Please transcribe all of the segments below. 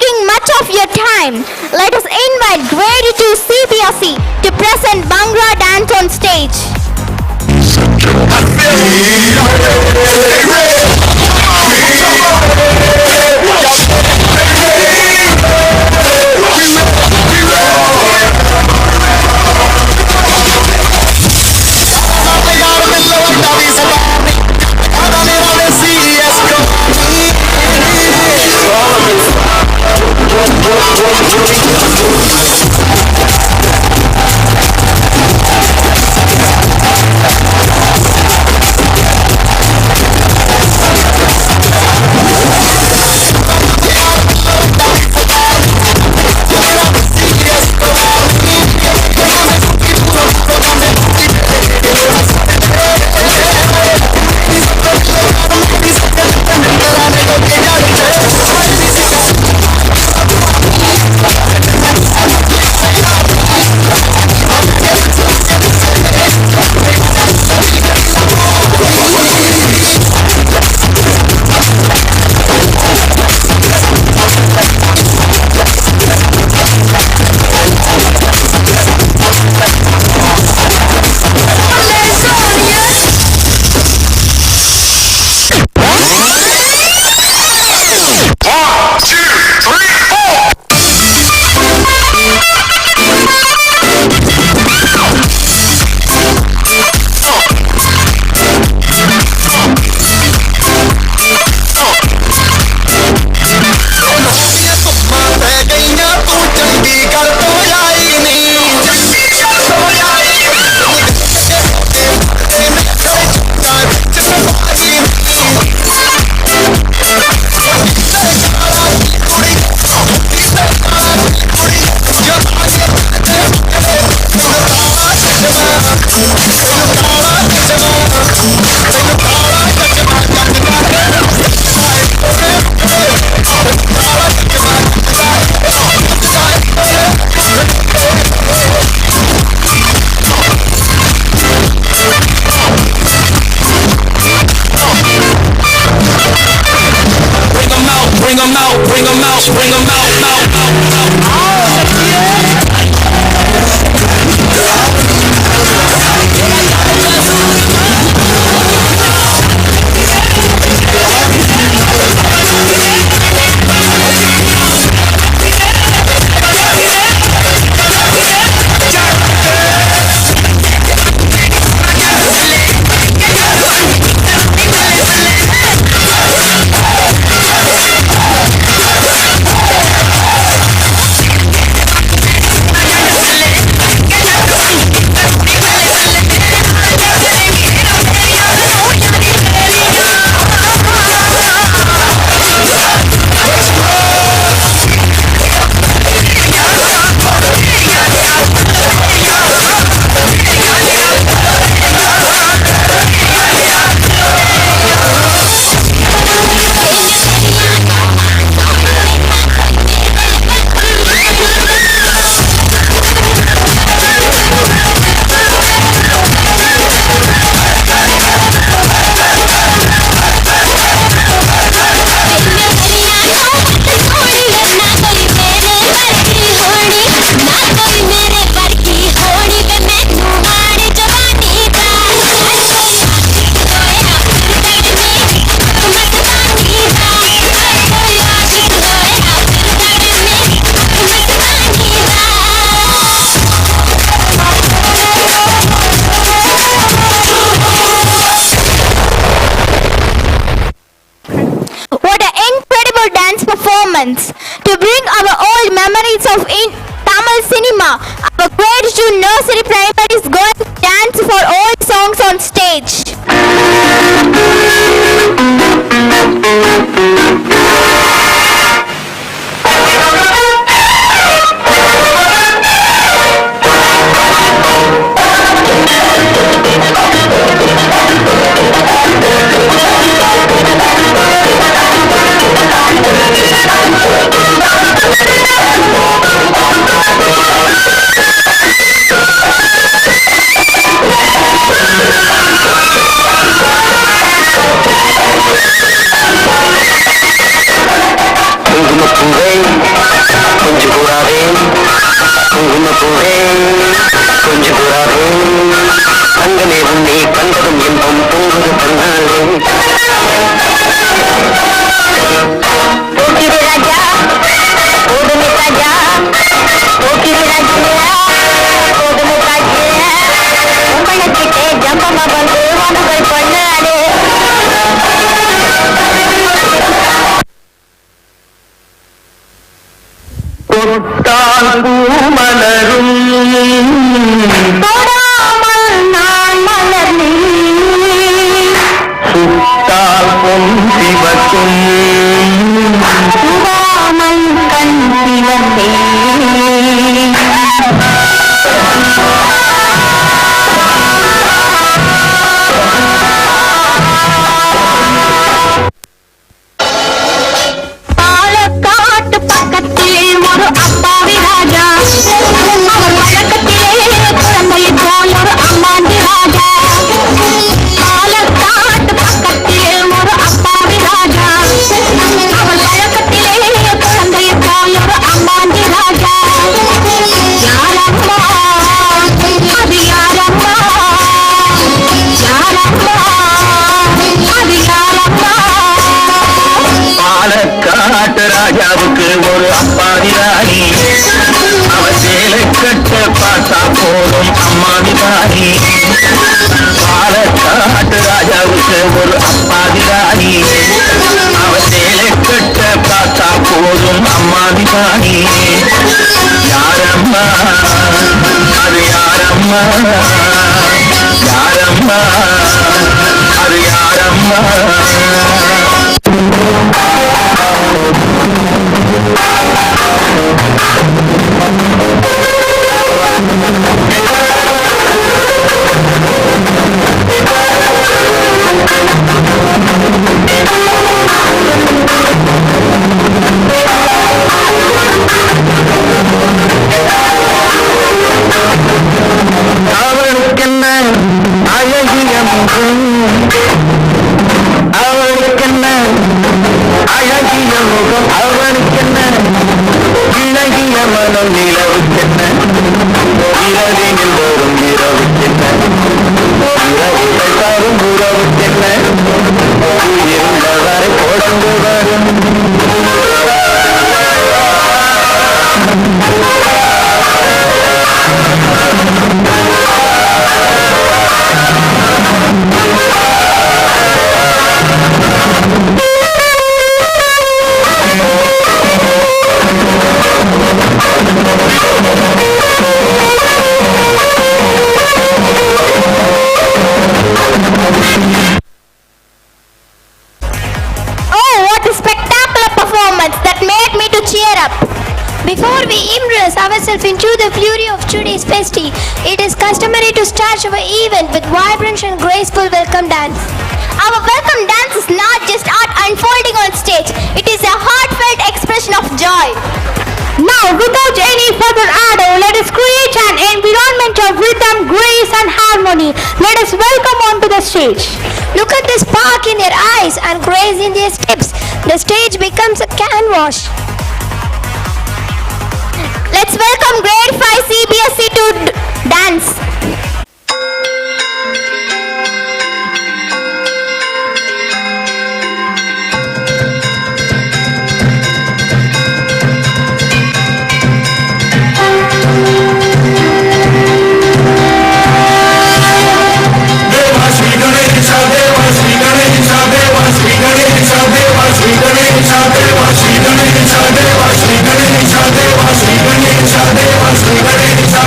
taking much of your time, let us invite Grade 2 CBSE to present Bhangra dance on stage. Bring them out. To bring our old memories of Tamil cinema, our Grade 2 nursery primary is going to dance for old songs on stage. Rain. கொஞ்சம் கூடாதே குங்கும பூவே கொஞ்சம் கூடாதே தங்கமே உன்னை கண்டதும் இன்பம் தூங்குது தன்னாலே போக்கிரி ராஜா போதுமே ராஜா போக்கிரி ராஜா போதுமே ராஜா உம்பளக்கிட்டே ஜம்பமா வந்து வானுகள் பண்ணாலே தொட்டால் பூமலரும் தொடாமல் நான் மலர்ந்தேன் சுட்டால் பொன் சிவக்கும் சுடாமல் கண் சிவந்தேன் பாலக்காட்டு பக்கத்தில் ஒரு அப்பாவி ராஜா அவர் பழக்கத்திலே குழந்தை போல் ஒரு அம்மாண்டி ராஜா பாலக்காட்டு பக்கத்தில் ஒரு அப்பாவி ராஜா அவர் பழக்கத்திலே குழந்தை போல் ஒரு அம்மாண்டி ராஜா யாரம்மா அது யாரம்மா யாரம்மா அது யாரம்மா பாலக்காட்டு ராஜாவுக்கு ஒரு அப்பாவி ராணி அவர் சேலை கட்ட பார்த்தா போதும் அம்மாவி ராணி பாலக்காட்டு ராஜாவுக்கு ஒரு அப்பாவி ராணி அவர் சேலை கட்ட பார்த்தா போதும் அம்மாவி ராணி யாரம்மா அது யாரம்மா யாரம்மா அது யாரம்மா அவளுக்கென்ன அழகிய முகம் அவளுக்கென்ன அழகிய முகம் அவனுக்கென்ன இழகிய மனம் நிலவுக்கென்ன இரவினில் வரும் இரவுக்கென்ன இரவுகள் தரும் உறவுக்கென்ன இருந்தவரை கொடுந்து வரும் Before we immerse ourselves into the fury of today's festi, it is customary to start our event with vibrant and graceful welcome dance. Our welcome dance is not just art unfolding on stage, it is a heartfelt expression of joy. Now, without any further ado, let us create an environment of rhythm, grace and harmony. Let us welcome onto the stage. Look at the spark in their eyes and grace in their steps. The stage becomes a canvas. Let's welcome grade 5 CBSE to dance.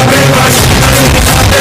Deva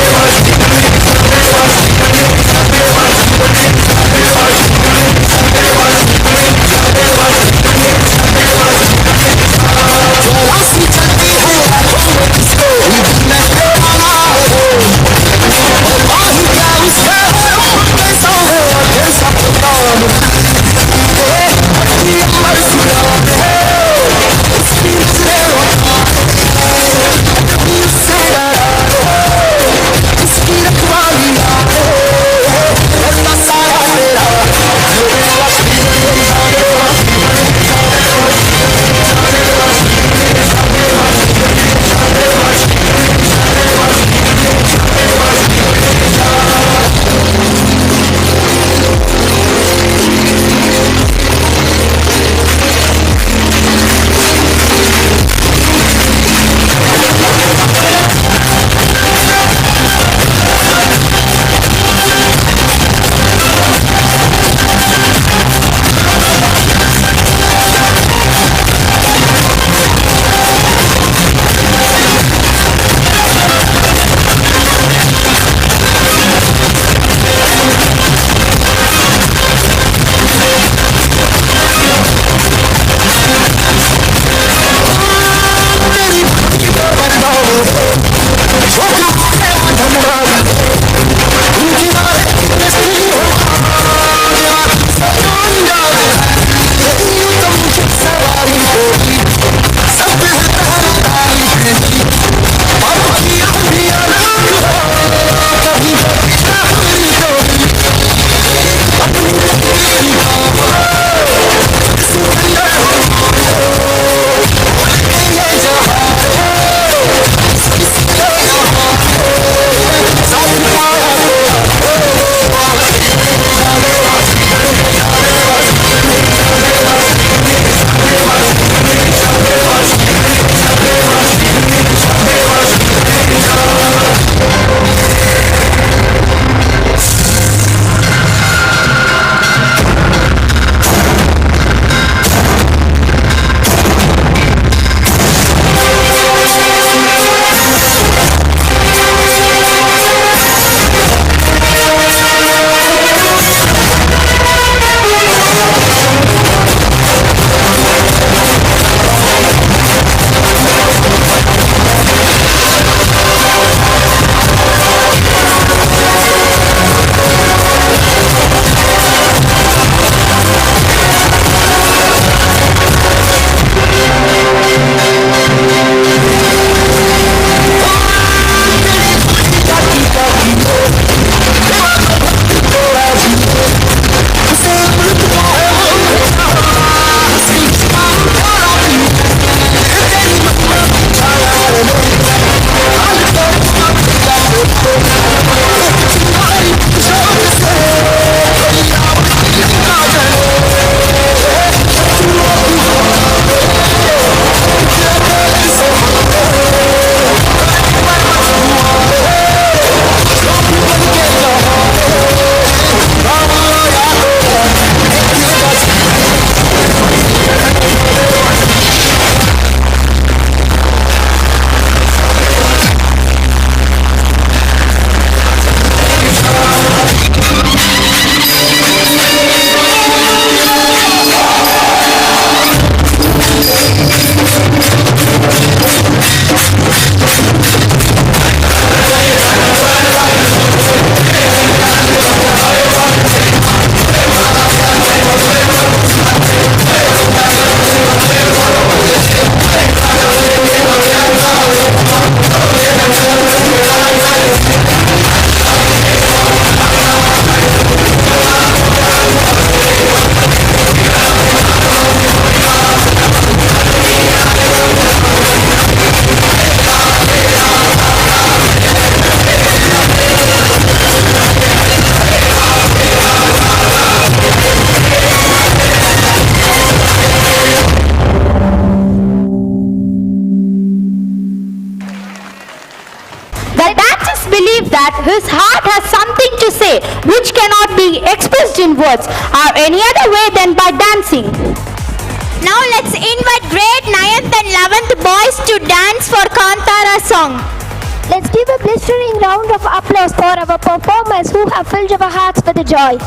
that his heart has something to say which cannot be expressed in words or any other way than by dancing. Now let's invite grade 9th and 11th boys to dance for Kantara song. Let's give a blistering round of applause for our performers who have filled our hearts with joy.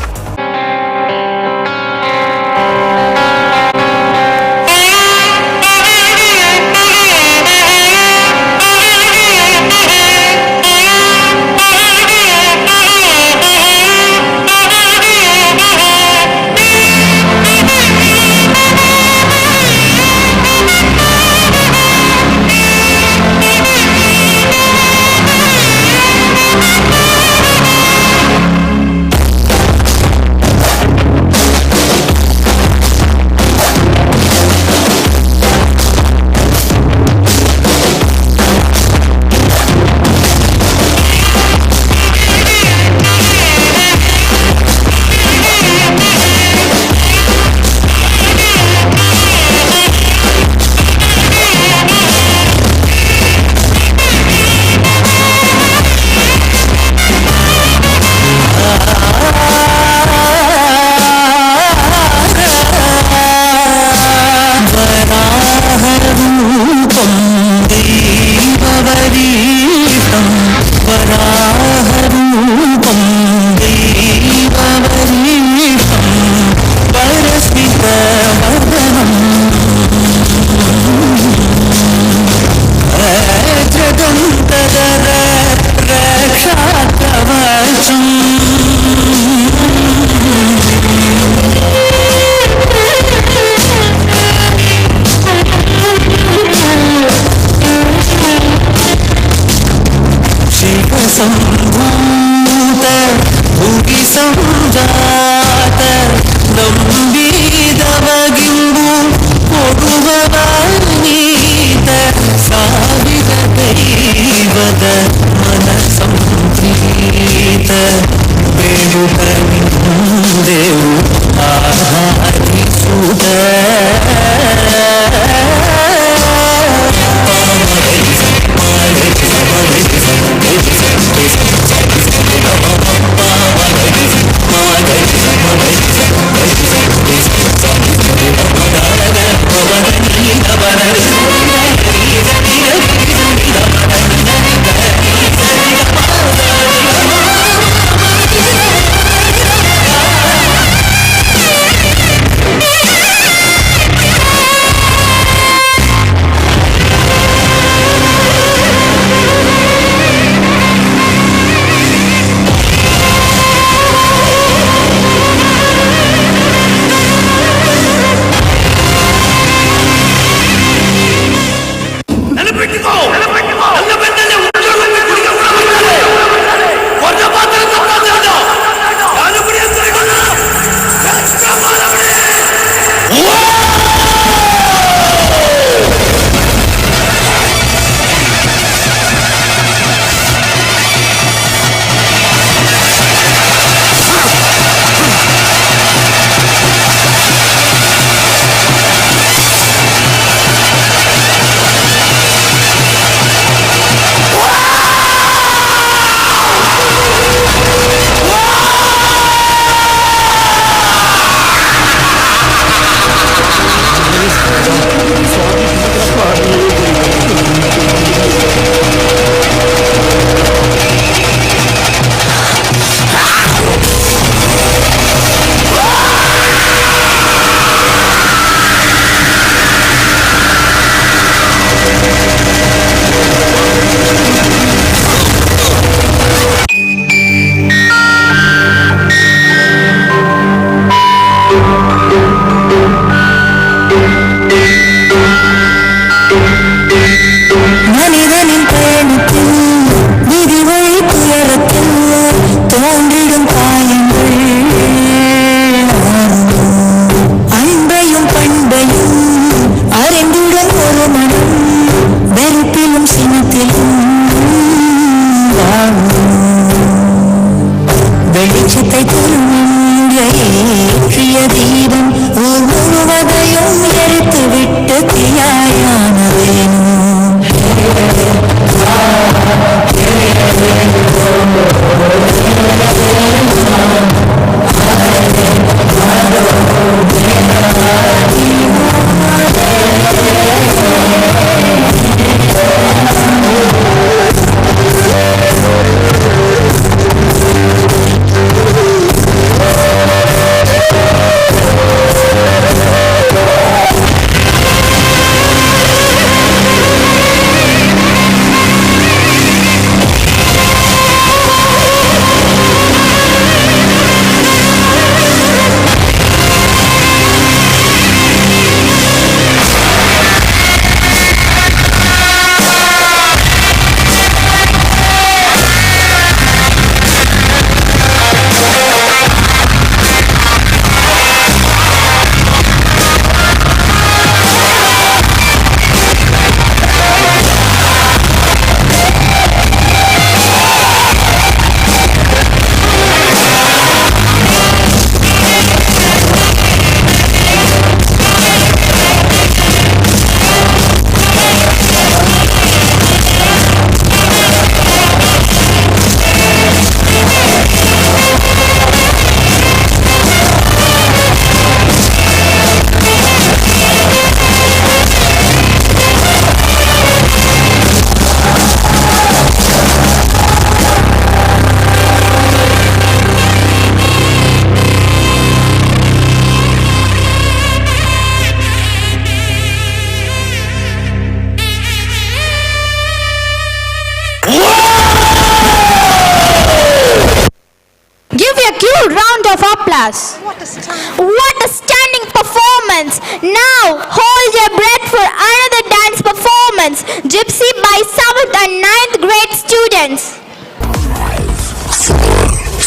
Yes. What a stunning performance! Now hold your breath for another dance performance. Gypsy by 7th and 9th grade students.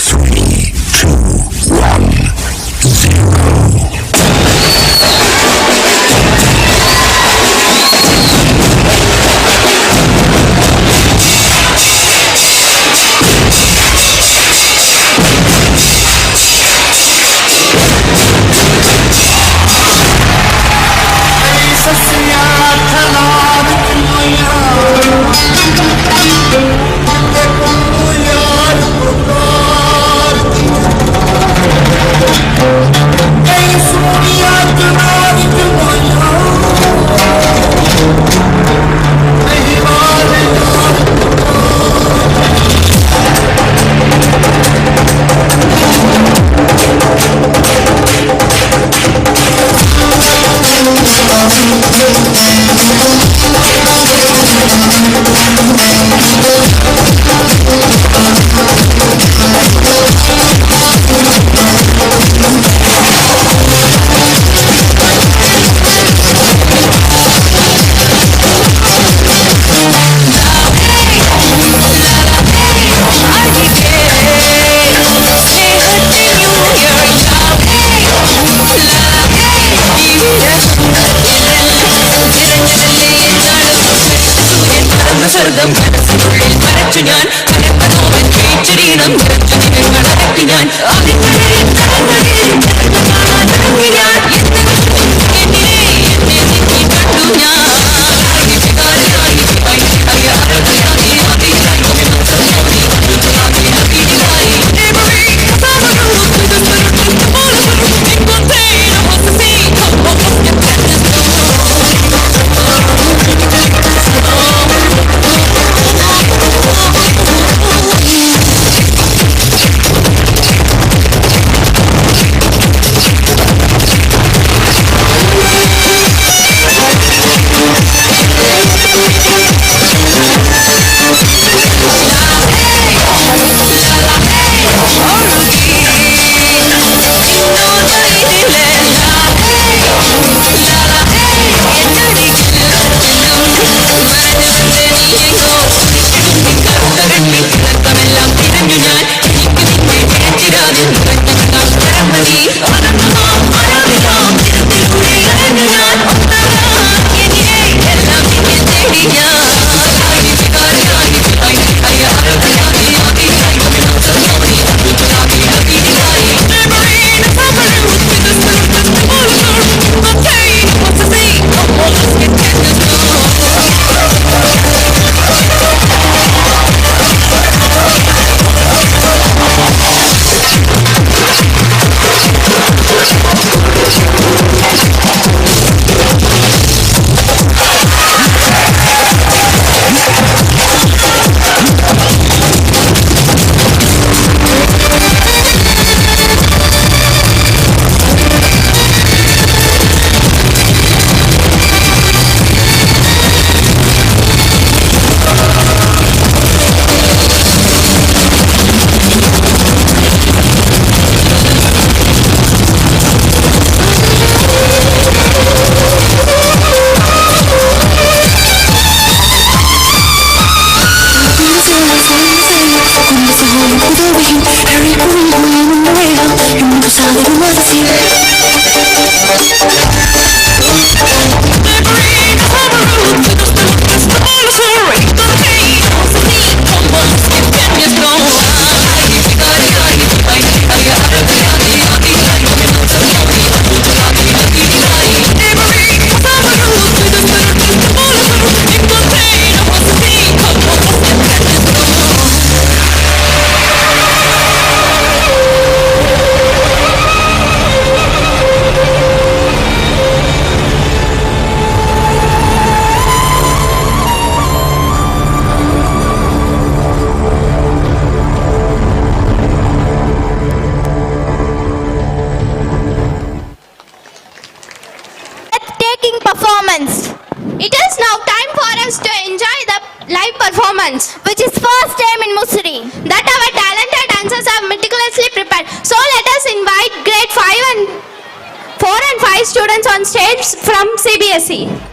3, 2, 1, 0. സ്വർഗം മനസ്സിനുള്ളിൽ മറച്ചു ഞാൻ പരപ്പനോവൻ കേച്ചരീണം നിറച്ചു നിനങ്ങളടക്കി ഞാൻ Performance. It is now time for us to enjoy the live performance, Which is first time in Mussoorie. that our talented dancers have meticulously meticulously prepared. So let us invite grade 4 and 5 students on stage from CBSE.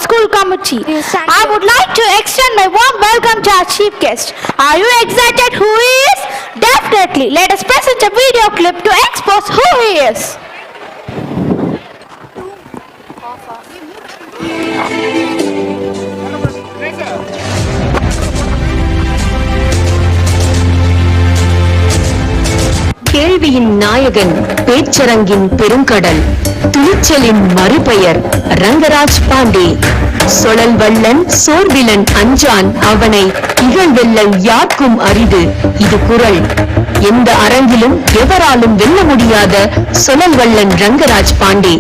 School Committee. I would like to extend my warm welcome to our chief guest. Are you excited who he is? Definitely. Let us present a video clip to expose who he is. கேள்வியின் நாயகன், பேச்சரங்கின் பெருங்கடல், துணிச்சலின் மறுபெயர் ரங்கராஜ் பாண்டே. சொழல் வல்லன் சோர்விலன் அஞ்சான் அவனை இகழ்வெல்லல் யார்க்கும் அரிது இது குறள். எந்த அரங்கிலும் எவராலும் வெல்ல முடியாத சொழல் வல்லன் ரங்கராஜ் பாண்டே.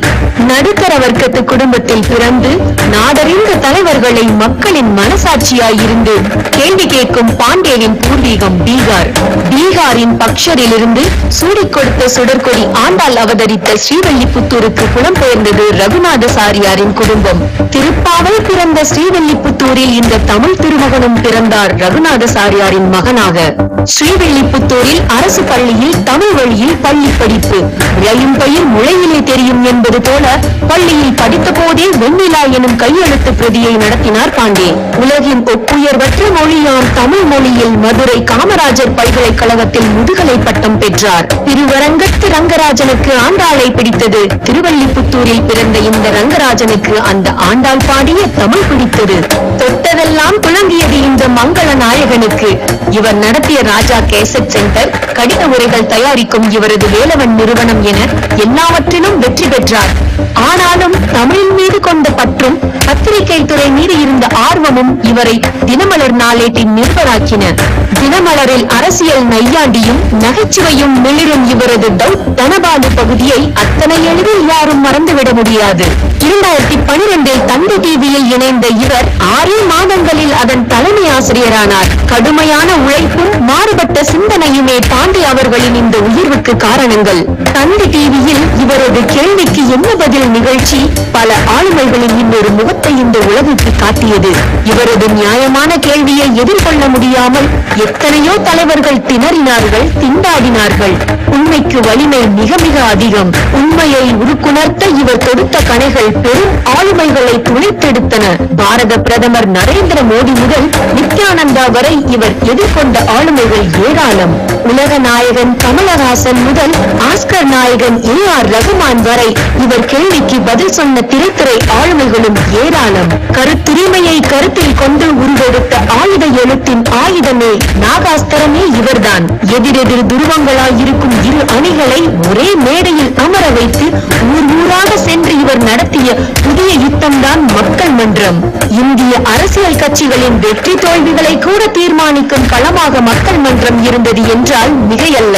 நடுத்தர வர்க்கத்து குடும்பத்தில் பிறந்து நாடறிந்த தலைவர்களை மக்களின் மனசாட்சியாயிருந்து கேள்வி கேட்கும் பாண்டேவின் பூர்வீகம் பீகார். பீகாரின் பக்ஷரிலிருந்து சூடிக் கொடுத்த சுடற்கொடி ஆண்டாள் அவதரித்த ஸ்ரீவல்லிபுத்தூருக்கு புலம்பெயர்ந்தது ரகுநாதசாரியாரின் குடும்பம். திருப்பாவை பிறந்த ஸ்ரீவல்லிபுத்தூரில் இந்த தமிழ் திருமகனும் பிறந்தார் ரகுநாதசாரியாரின் மகனாக. ஸ்ரீவில்லிபுத்தூரில் அரசு பள்ளியில் தமிழ் வழியில் பள்ளி படிப்பு. விளையும் பயிர் முளையிலே தெரியும் என்பது போல பள்ளியில் படித்த போதே வெண்ணிலா எனும் கையெழுத்து பிரதியை நடத்தினார் பாண்டே. உலகின் ஒப்புயர்வற்ற மொழியாம் தமிழ் மொழியில் மதுரை காமராஜர் பல்கலைக்கழகத்தில் முதுகலை பட்டம் பெற்றார். திருவரங்கத்து ரங்கராஜனுக்கு ஆண்டாளை பிடித்தது. திருவல்லிபுத்தூரில் பிறந்த இந்த ரங்கராஜனுக்கு அந்த ஆண்டாள் பாடிய தமிழ் பிடித்தது. தொட்டதெல்லாம் துளங்கியது இந்த மங்கள நாயகனுக்கு. இவர் நடத்திய ராஜா கேசட் சென்டர், கடித உரைகள் தயாரிக்கும் இவரது வேலவன் நிறுவனம் என எல்லாவற்றிலும் வெற்றி பெற்றார். ஆனாலும் தமிழின் மீது கொண்ட பற்றும் பத்திரிகை துறை மீது இருந்த ஆர்வமும் இவரை தினமலர் நாளேட்டின் நிருபராக்கின. தினமலரில் அரசியல் நையாண்டியும் நகைச்சுவையும் மிளிரும் இவரது டவுட் தனபாலு பகுதியை அத்தனை எளிதில் யாரும் மறந்துவிட முடியாது. 2012 தந்தி டிவியில் இணைந்த இவர் 6 மாதங்களில் அதன் தலைமை ஆசிரியரானார். கடுமையான உழைப்பும் மாறுபட்ட சிந்தனையுமே பாண்டி அவர்களின் இந்த உயர்வுக்கு காரணங்கள். தந்தி டிவியில் இவரது கேள்விக்கு என்ன பதில் நிகழ்ச்சி பல ஆளுமைகளின் இன்னொரு முகத்தை இந்த உலகுக்கு காட்டியது. இவரது நியாயமான கேள்வியை எதிர்கொள்ள முடியாமல் எத்தனையோ தலைவர்கள் திணறினார்கள், திண்டாடினார்கள். உண்மைக்கு வலிமை மிக மிக அதிகம். உண்மையை உருக்குணர்த்த இவர் தொடுத்த கணைகள் பெரும் ஆளுமைகளை துளைத்தெடுத்தன. பாரத பிரதமர் நரேந்திர மோடி முதல் நித்யானந்தா வரை இவர் எதிர்கொண்ட ஆளுமைகள் ஏராளம். உலக நாயகன் கமலஹாசன் முதல் ஆஸ்கர் நாயகன் AR ரகுமான் வரை இவர் கேள்விக்கு பதில் சொன்ன திரைத்துறை ஆளுமைகளும் ஏராளம். கருத்துரிமையை கருத்தில் கொண்டு உருவெடுத்த ஆயுத எழுத்தின் ஆயுதமே நாகாஸ்திரமே இவர்தான். எதிரெதிர் துருவங்களாய் இருக்கும் இரு அணிகளை ஒரே மேடையில் அமர வைத்து ஊர் ஊராக சென்று இவர் நடத்திய புதிய யுத்தம்தான் மக்கள் மன்றம். இந்திய அரசியல் கட்சிகளின் வெற்றி தோல்விகளை கூட தீர்மானிக்கும் களமாக மக்கள் மன்றம் இருந்தது என்றால் மிகையல்ல.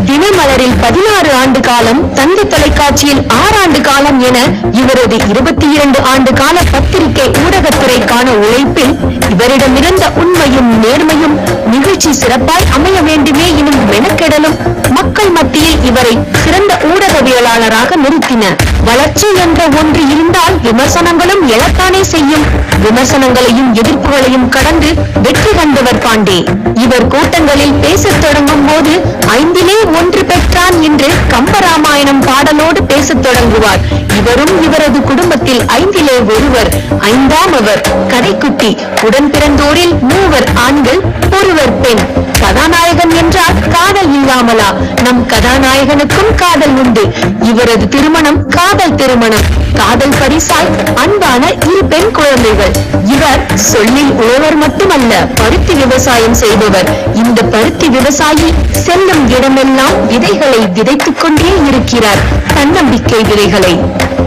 தினமலரில் 16 ஆண்டு காலம், தந்தி தொலைக்காட்சியில் 6 ஆண்டு காலம் என இவரது 22 ஆண்டு கால பத்திரிகை ஊடகத்துறைக்கான உழைப்பில் இவரிடமிருந்த உண்மையும் நேர்மையும் நிகழ்ச்சி சிறப்பாய் அமைய வேண்டுமே எனும் மெனக்கெடலும் மக்கள் மத்தியில் இவரை சிறந்த ஊடகவியலாளராக நிறுத்தின. வளர்ச்சி என்ற ஒன்று இருந்தால் விமர்சனங்களும் எழத்தானே செய்யும். விமர்சனங்களையும் எதிர்ப்புகளையும் கடந்து வெற்றி கண்டவர் பாண்டே. இவர் கூட்டங்களில் பேசத் தொடங்கும் போது 5லே 1 பெற்றான் என்று கம்பராமாயணம் பாடலோடு பேசத் தொடங்குவார். இவரும் இவரது குடும்பத்தில் 5லே 1வர், 5ஆம் அவர். கடைக்குட்டி. உடன் பிறந்தோரில் 3 ஆண்கள், 1 பெண். கதாநாயகன் என்றால் காதல் இல்லாமலா? நம் கதாநாயகனுக்கும் காதல் உண்டு. இவரது திருமணம் காதல் திருமணம். காதல் பரிசாய் அன்பான 2 பெண் குழந்தைகள். இவர் சொல்லில் உழவர் மட்டுமல்ல, பருத்தி விவசாயம் செய்பவர். இந்த பருத்தி விவசாயி செல்லும் இடமெல்லாம் விதைகளை விதைத்துக் கொண்டே இருக்கிறார். தன்னம்பிக்கை விதைகளை.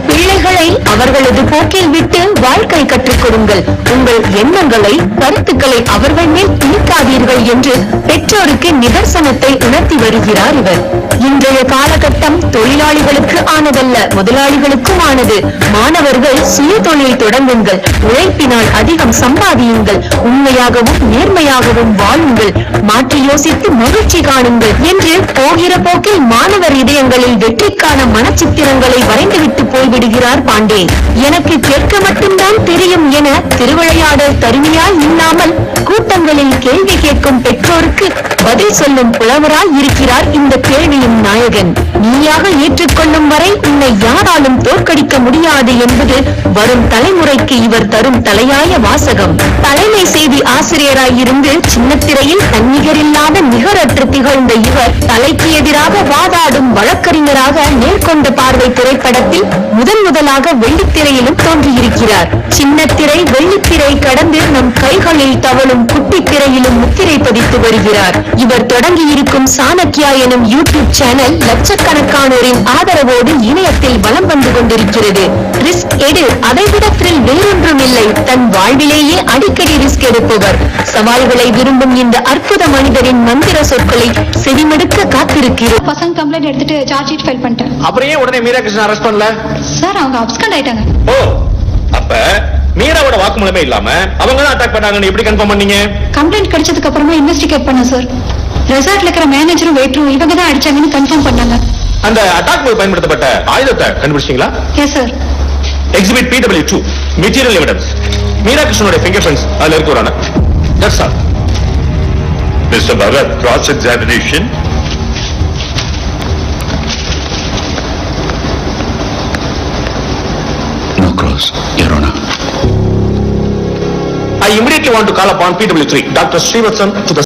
பிள்ளைகளை அவர்களது போக்கில் விட்டு வாழ்க்கை கற்றுக் கொடுங்கள். உங்கள் எண்ணங்களை, கருத்துக்களை அவர்கள் மேல் திணிக்காதீர்கள் என்று பெற்றோருக்கு நிதர்சனத்தை உணர்த்தி வருகிறார் இவர். இன்றைய காலகட்டம் தொழிலாளிகளுக்கு ஆனதல்ல, முதலாளிகளுக்கும் ஆனது. மாணவர்கள் சுய தொழில் தொடங்குங்கள், உழைப்பினால் அதிகம் சம்பாதியுங்கள், உண்மையாகவும் நேர்மையாகவும் வாழுங்கள், மாற்றி யோசித்து மகிழ்ச்சி காணுங்கள் என்று போகிற போக்கில் மாணவர் இதயங்களில் வெற்றிக்கான மனச்சித்திரங்களை வரைந்துவிட்டு போய்விடுகிறார் பாண்டே. எனக்கு கேட்க மட்டும்தான் தெரியும் என திருவிளையாடல் தருமையாய் இல்லாமல் கூட்டங்களில் கேள்வி கேட்கும் பெற்றோருக்கு பதில் சொல்லும் புலவராய் இருக்கிறார் இந்த கேள்வியின் நாயகன். நீயாக ஏற்றுக்கொள்ளும் வரை உன்னை யாராலும் தோற்கடிக்க முடியாது என்பது வரும் தலைமுறைக்கு இவர் தரும் தலையாய வாசகம். தலைமை செய்தி ஆசிரியராயிருந்து சின்னத்திரையில் தன்னிகரில்லாத நிகரற்று திகழ்ந்த இவர் தலைக்கு எதிராக வாதாடும் வழக்கறிஞராக நேர்கொண்ட பார்வை திரைப்படத்தில் முதலாக வெள்ளித்திரையிலும் தோன்றியிருக்கிறார். சின்னத்திரை வெள்ளித்திரை கடந்து நம் கைகளில் தவழும் குட்டித்திரையிலும் முத்திரை பதித்து வருகிறார். இவர் தொடங்கியிருக்கும் சாணக்கியா எனும் யூடியூப் சேனல் லட்சக்கணக்கானோரின் ஆதரவோடு இணையத்தில் வலம் வந்து கொண்டிருக்கிறது. ரிஸ்க் எடு, அதைவிட த்ரில் வேறொன்றும் இல்லை. தன் வாழ்விலேயே அடிக்கடி ரிஸ்க் எடுப்பவர். சவால்களை விரும்பும் இந்த அற்புத மனிதரின் மந்திர சொற்களை செவிமடுக்க காத்திருக்கிறார். பசங்க கம்ப்ளைண்ட் எடுத்துட்டு சார்ஜ் ஷீட் ஃபைல் பண்ணிட்டேன். அப்புறம் ஏன் உடனே மீரா கிருஷ்ணன் அரெஸ்ட் பண்ணல? சார் அவங்க அப்ஸ்கண்ட் ஆயிட்டாங்க. ஓ, அப்ப மீராவோட வாக்குமூலமே இல்லாம அவங்க தான் அட்டாக் பண்ணாங்கன்னு எப்படி கன்ஃபார்ம் பண்ணீங்க? கம்ப்ளைண்ட் கிடைச்சதுக்கு அப்புறமா இன்வெஸ்டிகேட் பண்ண சார். ரெசார்ட்ல இருக்கிற மேனேஜரும் வெயிட்டரும் இவங்க தான் அடிச்சாங்கன்னு கன்ஃபார்ம் பண்ணாங்க. அந்த அட்டாக் போது பயன்படுத்தப்பட்ட ஆயுதத்தை கண்டுபிடிச்சீங்களா? Yes sir. Exhibit PW2 material evidence Meera கிருஷ்ணனோட ஃபிங்கர் பிரிண்ட்ஸ் அதுல இருக்குறானே. That's all. Mr. Bharat, cross-examination. No cross, Your Honor. I immediately want to call upon PW3 Dr. Srivatsan to the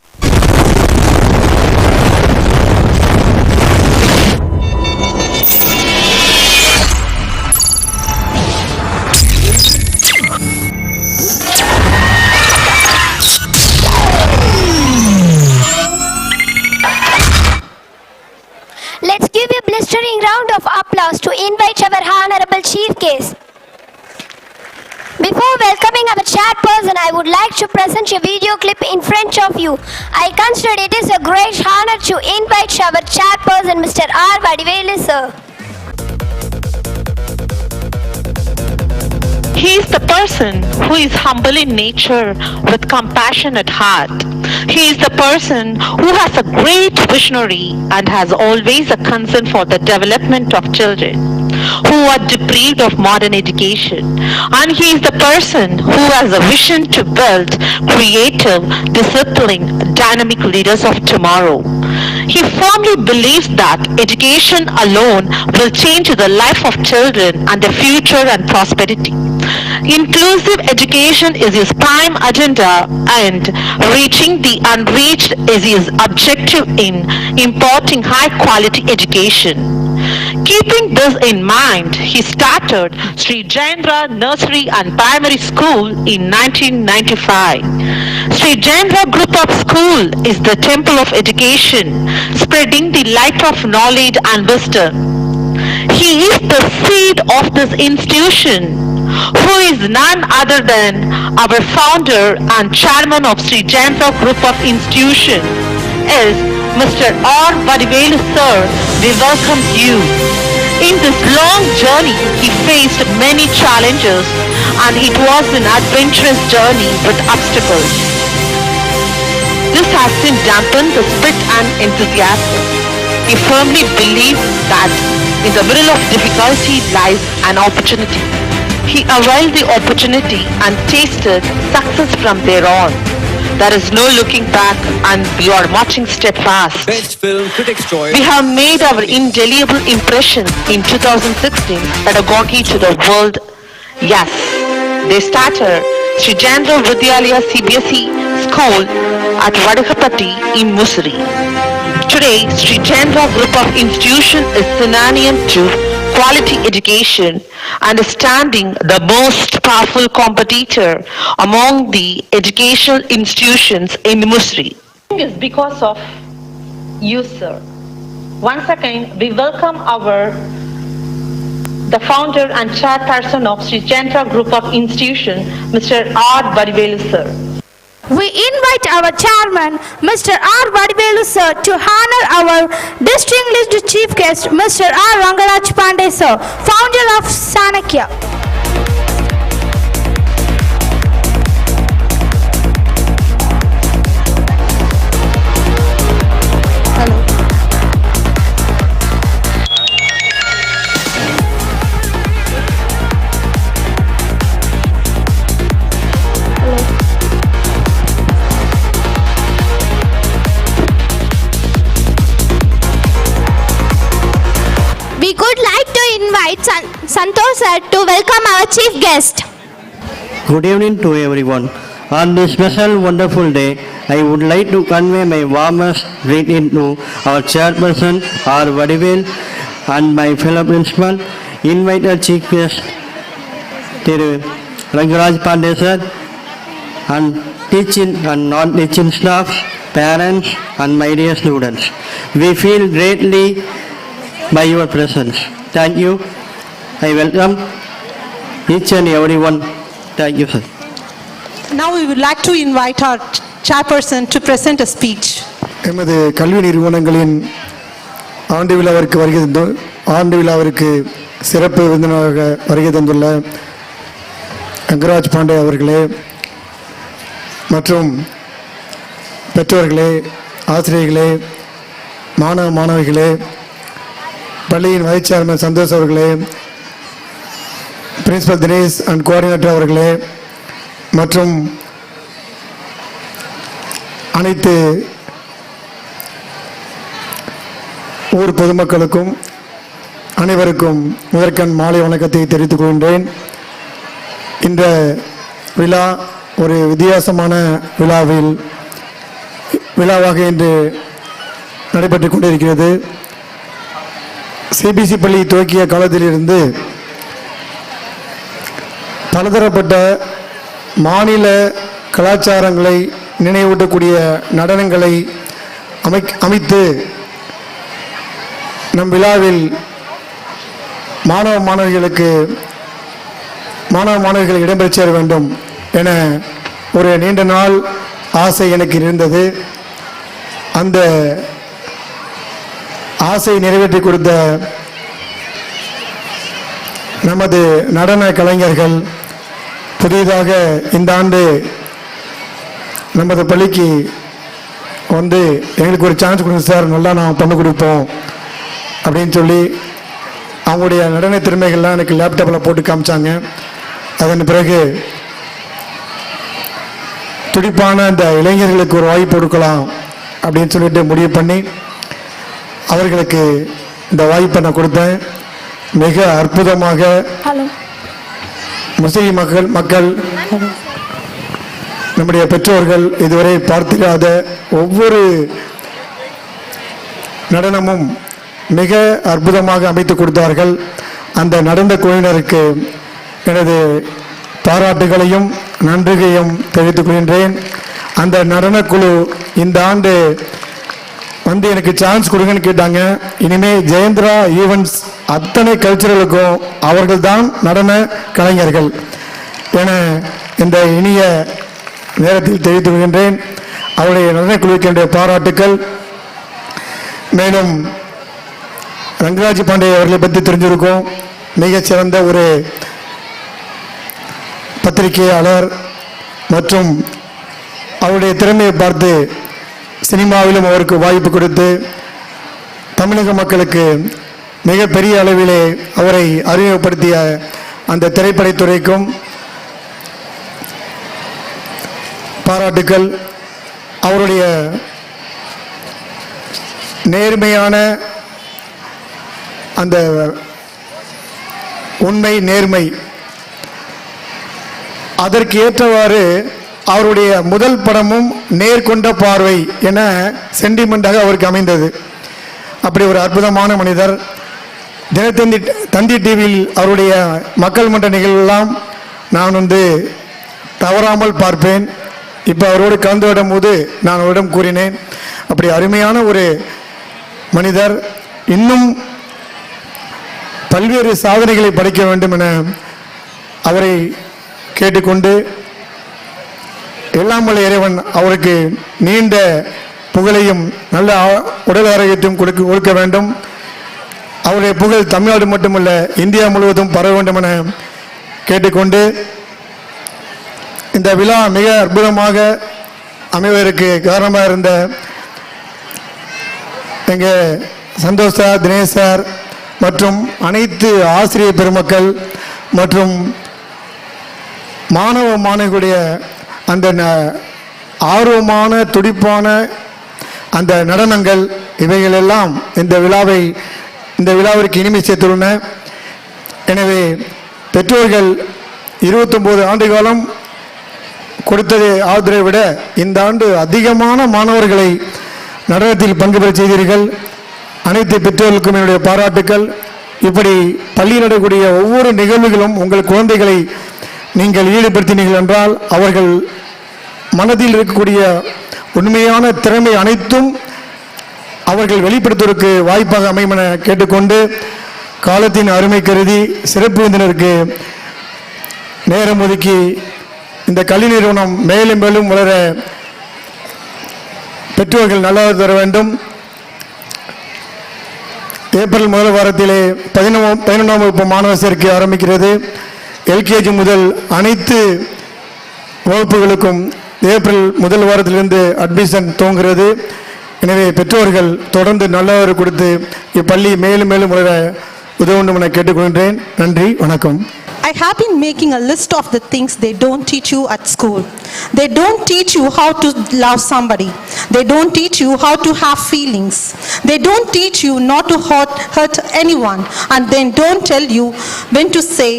Let's give a blistering round of applause to invite our Honorable Chief Guest. Before welcoming our chairperson, I would like to present a video clip in front of you. I consider it is a great honor to invite our chairperson, Mr. R. Vadivelu, sir. He is the person who is humble in nature with compassion at heart. He is the person who has a great visionary and has always a concern for the development of children who are deprived of modern education. And he is the person who has a vision to build creative, disciplined, dynamic leaders of tomorrow. He firmly believes that education alone will change the life of children and their future and prosperity. Inclusive education is his prime agenda, and reaching the unreached is his objective in imparting high quality education. Keeping this in mind, he started Sri Jayendra Nursery and Primary School in 1995. Sri Jayendra Group of School is the temple of education, spreading the light of knowledge and wisdom. He is the seed of this institution, who is none other than our founder and chairman of Sri Jayendra Group of Institution, is Mr. R. Vadivelu, sir. We welcome you. In this long journey, he faced many challenges, and it was an adventurous journey with obstacles. This hasn't dampened the spirit and enthusiasm. He firmly believes that in the middle of difficulty lies an opportunity. He availed the opportunity and tasted success from there on. There is no looking back, and we are marching steadfast. Best Film Critics' Choice. We have made our indelible impression in 2016 pedagogy to the world. Yes, they started Sri Jayendra Vidyalaya CBSE School at Vadakapatti in Mussoorie. Today, Sri Jayendra Group of Institution is synonym to quality education and is standing the most powerful competitor among the educational institutions in Mussoorie. It is because of you, sir. Once again, we welcome the founder and chairperson of Sri Jayendra Group of Institution, Mr. R. Vadivelu, sir. We invite our chairman, Mr. R. Vadivelu, sir, to honor our distinguished chief guest, Mr. R. Rangaraj Pandey, sir, founder of Sanakya. invite Santosh sir to welcome our chief guest. Good evening to everyone. On this special wonderful day, I would like to convey my warmest greeting to our chairperson, R. Vadivel, and my fellow principal, invited chief guest, Thiru Rangaraj Pandey sir, and teaching and non-teaching staff, parents, and my dear students. We feel greatly by your presence. Thank you. I welcome each and everyone. Thank you, sir. Now we would like to invite our chairperson to present a speech. எமது கல்வி நிறுவனங்களின் ஆண்டு விழாவிற்கு சிறப்பு விருந்தினராக வருகை தந்துள்ள ரங்கராஜ் பாண்டே அவர்களே மற்றும் பெற்றோர்களே, ஆசிரியர்களே, மாணவ மாணவிகளே, பள்ளியின் வைஸ் சேர்மன் சந்தோஷ் அவர்களே, பிரின்சிபல் தினேஷ் அண்ட் கோஆர்டினேட்டர் அவர்களே மற்றும் அனைத்து ஊர் பொதுமக்களுக்கும் அனைவருக்கும் முதற்கண் மாலை வணக்கத்தை தெரிவித்துக் கொள்கின்றேன். இந்த விழா ஒரு வித்தியாசமான விழாவாக இன்று நடைபெற்று கொண்டிருக்கிறது. சிபிஎஸ்இ பள்ளி துவக்கிய காலத்திலிருந்து பலதரப்பட்ட மாநில கலாச்சாரங்களை நினைவூட்டக்கூடிய நடனங்களை அமைத்து நம் விழாவில் மாணவ மாணவிகள் இடம்பெற சேர வேண்டும் என ஒரு நீண்ட நாள் ஆசை எனக்கு இருந்தது. அந்த ஆசை நிறைவேற்றி கொடுத்த நமது நடன கலைஞர்கள் புதிதாக இந்த ஆண்டு நமது பள்ளிக்கு வந்து எங்களுக்கு ஒரு சான்ஸ் கொடுங்க சார், நல்லா நான் பண்ணி கொடுப்போம் அப்படின்னு சொல்லி அவங்களுடைய நடன திறமைகள்லாம் எனக்கு லேப்டாப்பில் போட்டு காமிச்சாங்க. அதன் பிறகு துடிப்பான அந்த இளைஞர்களுக்கு ஒரு வாய்ப்பு கொடுக்கலாம் அப்படின்னு சொல்லிட்டு முடிவு பண்ணி அவர்களுக்கு இந்த வாய்ப்பை நான் கொடுத்தேன். மிக அற்புதமாக முஸ்லிம் மக்கள் நம்முடைய பெற்றோர்கள் இதுவரை பார்த்திராத ஒவ்வொரு நடனமும் மிக அற்புதமாக அமைத்து கொடுத்தார்கள். அந்த நடந்த குழுவினருக்கு எனது பாராட்டுகளையும் நன்றியையும் தெரிவித்துக் கொள்கின்றேன். அந்த நடனக்குழு இந்த ஆண்டு வந்து எனக்கு சான்ஸ் கொடுங்கன்னு கேட்டாங்க. இனிமே ஜெயந்திரா ஈவெண்ட்ஸ் அத்தனை கல்ச்சரலுக்கும் அவர்கள் தான் நடன கலைஞர்கள் என இந்த இனிய நேரத்தில் தெரிவித்துக் கொள்கின்றேன். அவருடைய நடனக்குழுவுக்கு என்னுடைய பாராட்டுக்கள். மேலும் ரங்கராஜ் பாண்டே அவர்களை பற்றி தெரிஞ்சிருக்கும். மிகச்சிறந்த ஒரு பத்திரிகையாளர் மற்றும் அவருடைய திறமையை பார்த்து சினிமாவிலும் அவருக்கு வாய்ப்பு கொடுத்து தமிழக மக்களுக்கு மிகப்பெரிய அளவிலே அவரை அறிமுகப்படுத்திய அந்த திரைப்படத்துறைக்கும் பாராட்டுக்கள். அவருடைய நேர்மையான அந்த உண்மை நேர்மை அதற்கு ஏற்றவாறு அவருடைய முதல் படமும் நேர்கொண்ட பார்வை என சென்டிமெண்டாக அவருக்கு அமைந்தது. அப்படி ஒரு அற்புதமான மனிதர். தந்தி டிவியில் அவருடைய மக்கள் மன்ற நிகழ்வெல்லாம் நான் தவறாமல் பார்ப்பேன். இப்போ அவரோடு கலந்து விடும் போது நான் அவரிடம் கூறினேன், அப்படி அருமையான ஒரு மனிதர் இன்னும் பல்வேறு சாதனைகளை படைக்க வேண்டும் என அவரை கேட்டுக்கொண்டு எல்லாம் வல்ல இறைவன் அவருக்கு நீண்ட புகழையும் நல்ல உடல் ஆரோக்கியத்தையும் கொடுக்க வேண்டும். அவருடைய புகழ் தமிழ்நாடு மட்டுமல்ல இந்தியா முழுவதும் பரவ வேண்டும் என கேட்டுக்கொண்டு இந்த விழா மிக அற்புதமாக அமைவதற்கு காரணமாக இருந்த எங்கள் சந்தோஷ் சார், தினேஷ் சார் மற்றும் அனைத்து ஆசிரியர் பெருமக்கள் மற்றும் மாணவ மாணவிகளுடைய அந்த ஆர்வமான துடிப்பான அந்த நடனங்கள் இவைகளெல்லாம் இந்த விழாவிற்கு இனிமை சேர்த்துள்ளன. எனவே பெற்றோர்கள் 29 ஆண்டு காலம் கொடுத்ததை ஆதரவை விட இந்த ஆண்டு அதிகமான மாணவர்களை நடனத்தில் பங்கு பெற செய்தீர்கள். அனைத்து பெற்றோர்களுக்கும் என்னுடைய பாராட்டுக்கள். இப்படி பள்ளியில் நடக்கக்கூடிய ஒவ்வொரு நிகழ்வுகளும் உங்கள் குழந்தைகளை நீங்கள் ஈடுபடுத்தினீர்கள் என்றால் அவர்கள் மனதில் இருக்கக்கூடிய உண்மையான திறமை அனைத்தும் அவர்கள் வெளிப்படுத்துவதற்கு வாய்ப்பாக அமையும் என கேட்டுக்கொண்டு காலத்தின் அருமை கருதி சிறப்பு விருந்தினருக்கு நேரம் ஒதுக்கி இந்த கல்வி நிறுவனம் மேலும் மேலும் வளர பெற்றோர்கள் நல்லது தர வேண்டும். ஏப்ரல் முதல் வாரத்திலே 11ஆம் வகுப்பு மாணவர் சேர்க்கை ஆரம்பிக்கிறது. எல்கேஜி முதல் அனைத்து வகுப்புகளுக்கும் ஏப்ரல் முதல் வாரத்திலிருந்து அட்மிஷன் துவங்குகிறது. எனவே பெற்றோர்கள் தொடர்ந்து நல்லவர் கொடுத்து இப்பள்ளி மேலும் மேலும் வளர உதவ வேண்டும் என கேட்டுக்கொள்கிறேன். நன்றி, வணக்கம். I have been making a list of the things they don't teach you at school. They don't teach you how to love somebody. They don't teach you how to have feelings. They don't teach you not to hurt anyone, and then don't tell you when to say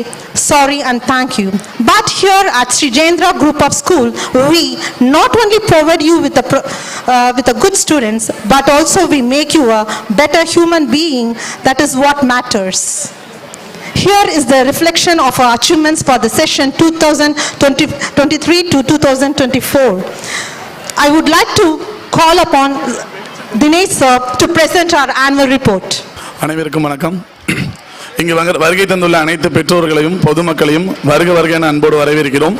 sorry and thank you. But here at Sri Jayendra Group of School, we not only provide you with a good students, but also we make you a better human being. That is what matters. Here is the reflection of our achievements for the session 2023 to 2024. I would like to call upon Dinesh sir to present our annual report. அனைவருக்கும் வணக்கம். இங்கு வருகை தந்துள்ள அனைத்து பெற்றோர்களையும் பொதுமக்களையும் வருக வருக என அன்போடு வரவேற்கிறோம்.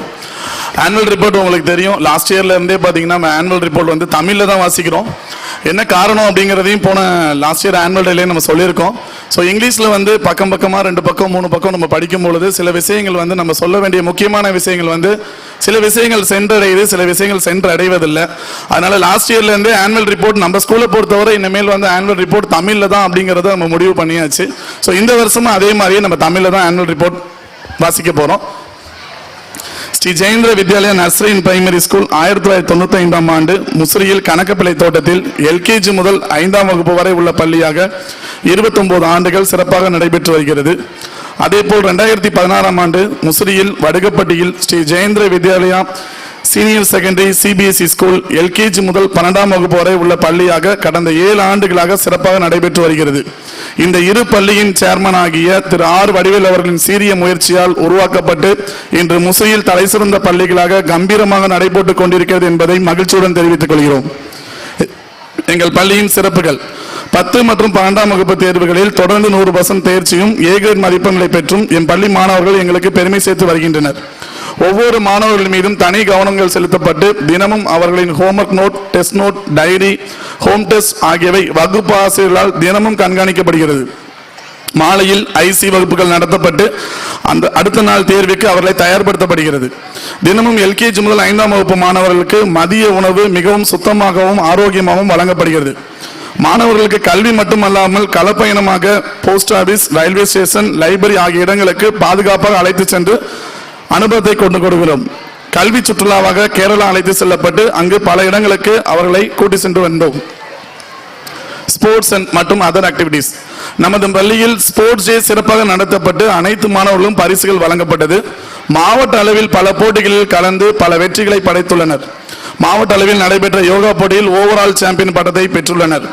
ஆனுவல் ரிப்போர்ட் உங்களுக்கு தெரியும், லாஸ்ட் இயர்ல இருந்தே பார்த்தீங்கன்னா நம்ம ஆனுவல் ரிப்போர்ட் வந்து தமிழில் தான் வாசிக்கிறோம். என்ன காரணம் அப்படிங்கிறதையும் போன லாஸ்ட் இயர் ஆனுவல் டேலே நம்ம சொல்லியிருக்கோம். ஸோ இங்கிலீஷில் வந்து பக்கம் பக்கமாக 2 பக்கம் 3 பக்கம் நம்ம படிக்கும் பொழுது சில விஷயங்கள் வந்து நம்ம சொல்ல வேண்டிய முக்கியமான விஷயங்கள் வந்து சில விஷயங்கள் சென்றடையுது, சில விஷயங்கள் சென்றடைவதில்லை. அதனால லாஸ்ட் இயர்ல இருந்தே ஆனுவல் ரிப்போர்ட் நம்ம ஸ்கூலை பொறுத்தவரை இனிமேல் வந்து ஆனுவல் ரிப்போர்ட் தமிழில் தான் அப்படிங்கிறத நம்ம முடிவு பண்ணியாச்சு. ஸோ இந்த வருஷமும் அதே மாதிரியே நம்ம தமிழில் தான் ஆனுவல் ரிப்போர்ட் வாசிக்க போகிறோம். Shri Jayendra Vidyalaya nursery and primary school 1995ஆம் ஆண்டு முசிறியில் கணக்கப்பிள்ளை தோட்டத்தில் எல்கேஜி முதல் 5ஆம் வகுப்பு வரை உள்ள பள்ளியாக 29 ஆண்டுகள் சிறப்பாக நடைபெற்று வருகிறது. அதேபோல் 2016ஆம் ஆண்டு முசிறியில் வடுகப்பட்டியில் Shri Jayendra Vidyalaya senior secondary CBSE school LKG முதல் 12ஆம் வகுப்பு வரை உள்ள பள்ளியாக கடந்த 7 ஆண்டுகளாக சிறப்பாக நடைபெற்று வருகிறது. இந்த இரு பள்ளியின் சேர்மன் ஆகிய திரு ஆர் வடிவேல் அவர்களின் சீரிய முயற்சியால் உருவாக்கப்பட்டு இன்று முசிறியில் தலைசிறந்த பள்ளிகளாக கம்பீரமாக நடைபெற்றுக் கொண்டிருக்கிறது என்பதை மகிழ்ச்சியுடன் தெரிவித்துக் கொள்கிறோம். எங்கள் பள்ளியின் சிறப்புகள்: 10 மற்றும் 12ஆம் வகுப்பு தேர்வுகளில் தொடர்ந்து 100% தேர்ச்சியும் ஏ கிரேட் மதிப்பெண்களை பெற்றும் என் பள்ளி மாணவர்கள் எங்களுக்கு பெருமை சேர்த்து வருகின்றனர். ஒவ்வொரு மாணவர்கள் மீதும் தனி கவனங்கள் செலுத்தப்பட்டு தினமும் அவர்களின் homework note, test note, diary, home test ஆகியவை வகுப்பு ஆசிரியர்களால் தினமும் கண்காணிக்கப்படுகிறது. மாலையில் ஐசி வகுப்புகள் நடத்தப்பட்டு அந்த அடுத்த நாள் தேர்வுக்கு அவர்களை தயார்படுத்தப்படுகிறது. தினமும் எல்கேஜி முதல் 5ஆம் வகுப்பு மாணவர்களுக்கு மதிய உணவு மிகவும் சுத்தமாகவும் ஆரோக்கியமாகவும் வழங்கப்படுகிறது. மாணவர்களுக்கு கல்வி மட்டுமல்லாமல் களப்பயணமாக post office, railway station, library ஆகிய இடங்களுக்கு பாதுகாப்பாக அழைத்து சென்று அனுபவத்தை கொண்டு கொடுக்கிறோம். கல்வி சுற்றுலாவாக கேரளா அழைத்து செல்லப்பட்டு அங்கு பல இடங்களுக்கு அவர்களை கூட்டி சென்று வந்தோம். ஸ்போர்ட்ஸ் மற்றும் அதர் ஆக்டிவிட்டிஸ்: நமது பள்ளியில் ஸ்போர்ட்ஸ் டே சிறப்பாக நடத்தப்பட்டு அனைத்து மாணவர்களும் பரிசுகள் வழங்கப்பட்டது. மாவட்ட அளவில் பல போட்டிகளில் கலந்து பல வெற்றிகளை படைத்துள்ளனர். மாவட்ட அளவில் நடைபெற்ற யோகா போட்டியில் ஓவரால் சாம்பியன் பட்டத்தை பெற்றுள்ளனர்.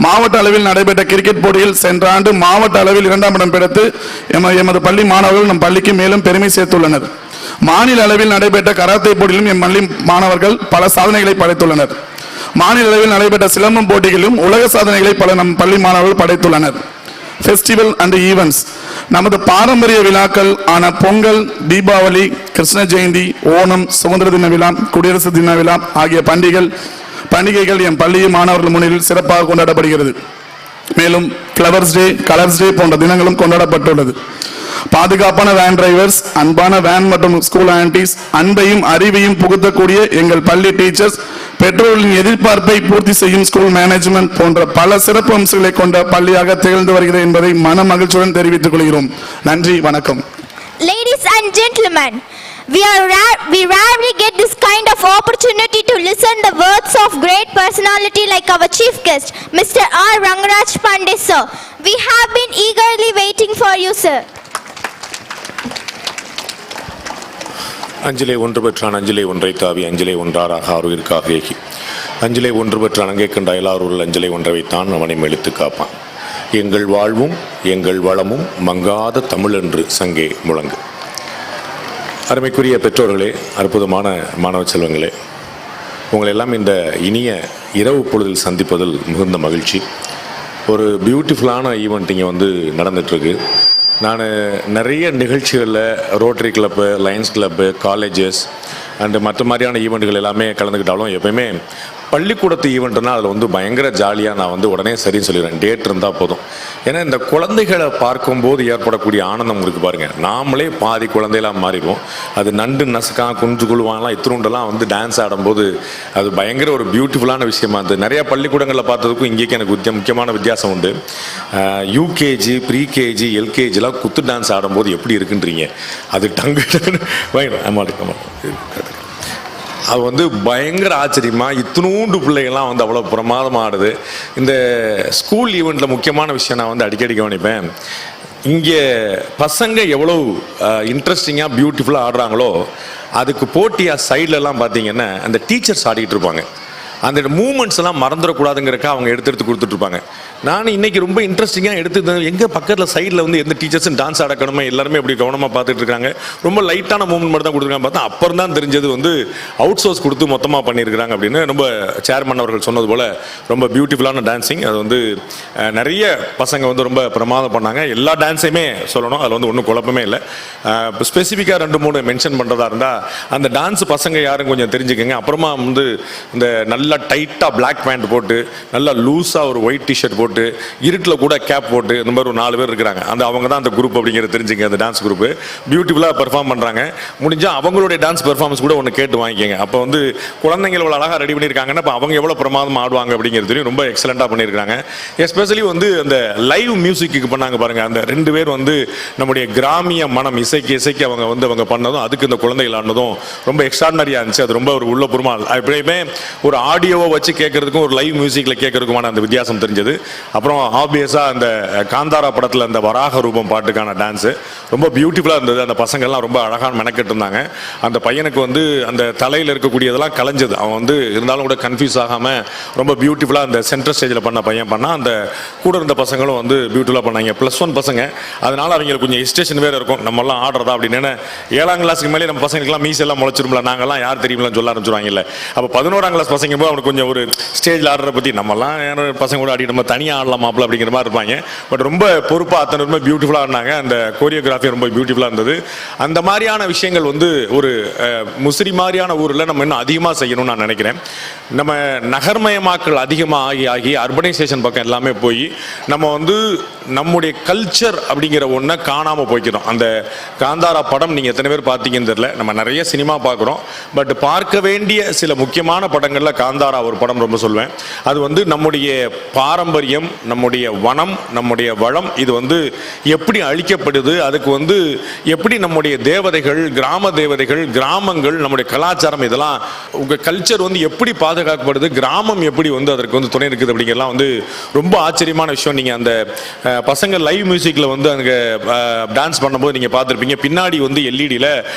மாவட்ட அளவில் நடைபெற்ற கிரிக்கெட் போட்டியில் சென்ற ஆண்டு மாவட்ட அளவில் 2ஆம் இடம் பிடித்து எமது பள்ளி மாணவர்கள் நம் பள்ளிக்கு மேலும் பெருமை சேர்த்துள்ளனர். மாநில அளவில் நடைபெற்ற கராத்தே போட்டியிலும் எம் பள்ளி மாணவர்கள் பல சாதனைகளை படைத்துள்ளனர். மாநில அளவில் நடைபெற்ற சிலம்பம் போட்டிகளிலும் உலக சாதனைகளை பல நம் பள்ளி மாணவர்கள் படைத்துள்ளனர். ஃபெஸ்டிவல் அண்ட் ஈவென்ட்ஸ்: நமது பாரம்பரிய விழாக்கள் ஆன பொங்கல், தீபாவளி, கிருஷ்ண ஜெயந்தி, ஓணம், சுதந்திர தின விழா, குடியரசு தின விழா ஆகிய பண்டிகைகள் என் பள்ளி மாணவர்கள் முன்னிலையில் சிறப்பாக கொண்டாடப்படுகிறது. மேலும் ஃப்ளவர்ஸ் டே, கலர்ஸ் டே போன்ற தினங்களும் கொண்டாடப்பட்டுள்ளது. பாதுகாப்பான வேன் டிரைவர்ஸ், அன்பான வேன் மற்றும் ஸ்கூல் ஆன்டிஸ், அன்பையும் அறிவையும் புகுத்தக்கூடிய எங்கள் பள்ளி டீச்சர்ஸ், பெற்றோர்களின் எதிர்பார்ப்பை பூர்த்தி செய்யும் ஸ்கூல் மேனேஜ்மெண்ட் போன்ற பல சிறப்பு அம்சங்களை கொண்ட பள்ளியாக திகழ்ந்து வருகிறது என்பதை மன மகிழ்ச்சியுடன் தெரிவித்துக் கொள்கிறோம். நன்றி, வணக்கம். Ladies and gentlemen, we rarely get this kind of opportunity to listen the words of great personality like our chief guest, Mr. R. Rangaraj Pandey sir. We have been eagerly waiting for you, sir. அஞ்சிலே ஒன்று பெற்றான் அஞ்சிலே ஒன்றை தாவி அஞ்சிலே ஒன்றாராக ஆறுயிர்க்காக ஏகி அஞ்சிலே ஒன்று பெற்ற அணங்கை கண்ட அயலாரூரில் அஞ்சிலே ஒன்றை வைத்தான் அவனை மெளித்து காப்பான். எங்கள் வாழ்வும் எங்கள் வளமும் மங்காத தமிழ் என்று சங்கே முழங்கு. அருமைக்குரிய பெற்றோர்களே, அற்புதமான மாணவ செல்வங்களே, உங்களை எல்லாம் இந்த இனிய இரவு பொழுதில் சந்திப்பதில் மிகுந்த மகிழ்ச்சி. ஒரு பியூட்டிஃபுல்லான ஈவெண்ட் இங்கே வந்து நடந்துகிட்ருக்கு. நான் நிறைய நிகழ்ச்சிகளில் rotary club, Lions club, colleges and மற்ற மாதிரியான ஈவெண்ட்டுகள் எல்லாமே கலந்துக்கிட்டாலும் எப்போயுமே பள்ளிக்கூடத்து ஈவெண்ட்னா அதில் வந்து பயங்கர ஜாலியாக நான் வந்து உடனே சரின்னு சொல்லிடுறேன். டேட் இருந்தால் போதும். ஏன்னா இந்த குழந்தைகளை பார்க்கும்போது ஏற்படக்கூடிய ஆனந்தம் இருக்குது பாருங்கள். நாமளே பாதி குழந்தையெல்லாம் மாறிடுவோம். அது நண்டு நசுக்கா குஞ்சு குழுவான்லாம் இத்திருண்டெல்லாம் வந்து டான்ஸ் ஆடும்போது அது பயங்கர ஒரு பியூட்டிஃபுல்லான விஷயமா இருந்தது. நிறையா பள்ளிக்கூடங்களில் பார்த்ததுக்கும் இங்கேக்கு எனக்கு முக்கியமான வித்தியாசம் உண்டு. யூகேஜி, ப்ரீகேஜி, எல்கேஜிலாம் குத்து டான்ஸ் ஆடும்போது எப்படி இருக்குன்றீங்க, அது அது வந்து பயங்கர ஆச்சரியமாக இத்தினூண்டு பிள்ளைகள்லாம் வந்து அவ்வளோ பிரமாதமாக ஆடுது. இந்த ஸ்கூல் ஈவெண்ட்டில் முக்கியமான விஷயம் நான் வந்து அடிக்கடி கவனிப்பேன். இங்கே பசங்க எவ்வளோ இன்ட்ரெஸ்டிங்காக பியூட்டிஃபுல்லாக ஆடுறாங்களோ அதுக்கு போட்டியாக சைட்லலாம் பார்த்தீங்கன்னா அந்த டீச்சர்ஸ் ஆடிக்கிட்டு இருப்பாங்க. அந்த மூமெண்ட்ஸ் எல்லாம் மறந்துடக்கூடாதுங்கிறக்கா அவங்க எடுத்து கொடுத்துட்ருப்பாங்க. நான் இன்னைக்கு ரொம்ப இன்ட்ரெஸ்டிங்காக எடுத்து எங்கள் பக்கத்தில் சைடில் வந்து எந்த டீச்சர்ஸும் டான்ஸ் ஆடக்கணுமே எல்லாருமே அப்படி கவனமாக பார்த்துட்டு இருக்காங்க. ரொம்ப லைட்டான மூமெண்ட் மட்டும் தான் கொடுத்துருக்காங்க. பார்த்தா அப்புறம் தான் தெரிஞ்சது வந்து அவுட் சோர்ஸ் கொடுத்து மொத்தமாக பண்ணியிருக்கிறாங்க அப்படின்னு ரொம்ப சேர்மன் அவர்கள் சொன்னது போல் ரொம்ப பியூட்டிஃபுல்லான டான்ஸிங். அது வந்து நிறைய பசங்க வந்து ரொம்ப பிரமாதம் பண்ணாங்க. எல்லா டான்ஸையுமே சொல்லணும், அதில் வந்து ஒன்றும் குழப்பமே இல்லை. ஸ்பெசிஃபிக்காக 2-3 மென்ஷன் பண்ணுறதா இருந்தால் அந்த டான்ஸ் பசங்க யாரும் கொஞ்சம் தெரிஞ்சுக்கோங்க. அப்புறமா வந்து இந்த நல்லா டைட்டாக பிளாக் பேண்ட் போட்டு நல்லா லூஸாக ஒரு ஒயிட் டிஷர்ட் போட்டு இருட்டில் கூட கேப் போட்டு இந்த மாதிரி ஒரு 4 பேர் இருக்கிறாங்க. அந்த அவங்க தான் அந்த குரூப் அப்படிங்கிறத தெரிஞ்சுங்க. அந்த டான்ஸ் குரூப் பியூட்டிஃபுல்லாக பெர்ஃபார்ம் பண்ணுறாங்க. முடிஞ்சால் அவங்களுடைய டான்ஸ் பெர்ஃபார்மன்ஸ் கூட ஒன்று கேட்டு வாங்கிக்கோங்க. அப்போ வந்து குழந்தைங்க எவ்வளோ அழகாக ரெடி பண்ணியிருக்காங்கன்னா இப்போ அவங்க எவ்வளோ பிரமாதமாக ஆடுவாங்க அப்படிங்கிறது ரொம்ப எக்ஸலண்ட்டாக பண்ணியிருக்காங்க. எஸ்பெஷலி வந்து அந்த லைவ் மியூசிக்கு பண்ணாங்க பாருங்கள். அந்த 2 பேர் வந்து நம்முடைய கிராமிய மனம் இசைக்கு அவங்க பண்ணதும் அதுக்கு இந்த குழந்தைகள் ஆடினதும் ரொம்ப எக்ஸ்ட்ராடனரியாக இருந்துச்சு. அது ரொம்ப ஒரு உள்ளபூர்வமாக எப்படியுமே ஒரு ஆடியோவை வச்சு கேட்கறதுக்கும் ஒரு லைவ் மியூசிக்கில் கேட்கறதுக்குமான அந்த வித்தியாசம் தெரிஞ்சது. அப்புறம் ஆப்வியஸாக அந்த காந்தாரா படத்தில் அந்த வராக ரூபம் பாட்டுக்கான டான்ஸு ரொம்ப பியூட்டிஃபுல்லாக இருந்தது. அந்த பசங்கள்லாம் ரொம்ப அழகான மெனக்கெட்டு இருந்தாங்க. அந்த பையனுக்கு வந்து அந்த தலையில் இருக்கக்கூடியதெல்லாம் கலைஞ்சது. அவன் வந்து இருந்தாலும் கூட கன்ஃபியூஸ் ஆகாமல் ரொம்ப பியூட்டிஃபுல்லாக அந்த சென்ட்ரல் ஸ்டேஜில் பண்ண பையன் பண்ணால் அந்த கூட இருந்த பசங்களும் வந்து பியூட்டிஃபுல்லாக பண்ணாங்க. +1 பசங்க, அதனால் அவங்களுக்கு கொஞ்சம் ஹெசிடேஷன் வேறு இருக்கும். நம்மளாம் ஆடுறதா அப்படின்னு 7ஆம் கிளாஸுக்கு மேலே நம்ம பசங்களுக்குலாம் மீசெல்லாம் முளைச்சிருமில்ல, நாங்கள்லாம் யார் தெரியுமில்லாம் சொல்ல ஆரம்பிச்சுருவாங்கல்ல. அப்போ 11ஆம் கிளாஸ் பசங்க போது அவனுக்கு கொஞ்சம் ஒரு ஸ்டேஜில் ஆடுறத பற்றி நம்மலாம் பசங்க கூட ஆடிட்டு நம்ம தனியாக ஆடலாம் மாப்பிள்ள அப்படிங்கிற மாதிரி இருப்பாங்க. பட் ரொம்ப பொறுப்பாக அத்தனை ரொம்ப பியூட்டிஃபுல்லாக இருந்தாங்க. அந்த கோரியோகிராஃபி ரொம்ப பியூட்டிஃபுல்லாக இருந்தது. அந்த மாதிரியான விஷயங்கள் வந்து ஒரு முசிறி மாதிரியான ஊரில் நம்ம இன்னும் அதிகமாக செய்யணும்னு நான் நினைக்கிறேன். நம்ம நகர்மயமாக்கல் அதிகமாக ஆகி அர்பனைசேஷன் பக்கம் எல்லாமே போய் நம்ம வந்து நம்முடைய கல்ச்சர் அப்படிங்கிற ஒன்றை காணாமல் போய்க்கிறோம். அந்த காந்தாரா படம் நீங்கள் எத்தனை பேர் பார்த்தீங்கன்னு தெரியல. நம்ம நிறைய சினிமா பார்க்குறோம், பட் பார்க்க வேண்டிய சில முக்கியமான படங்களில் காந்தாரா ஒரு படம் ரொம்ப சொல்வேன். அது வந்து நம்முடைய பாரம்பரியம், நம்முடைய வனம், நம்முடைய வளம் இது வந்து எப்படி அழிக்கப்படுது, அதுக்கு வந்து எப்படி நம்முடைய தேவதைகள், கிராம தேவதைகள், கிராமங்கள், நம்முடைய கலாச்சாரம் இதெல்லாம் உங்கள் கல்ச்சர் வந்து எப்படி பாதுகாக்கப்படுது, கிராமம் எப்படி வந்து அதற்கு வந்து துணை இருக்குது அப்படிங்கிறலாம் வந்து ரொம்ப ஆச்சரியமான விஷயம். நீங்கள் அந்த பசங்க லைவ் மியூசிக்கில் வந்து அங்கே டான்ஸ் பண்ணும்போது நீங்கள் பார்த்துருப்பீங்க. பின்னாடி வந்து எல்இடியில்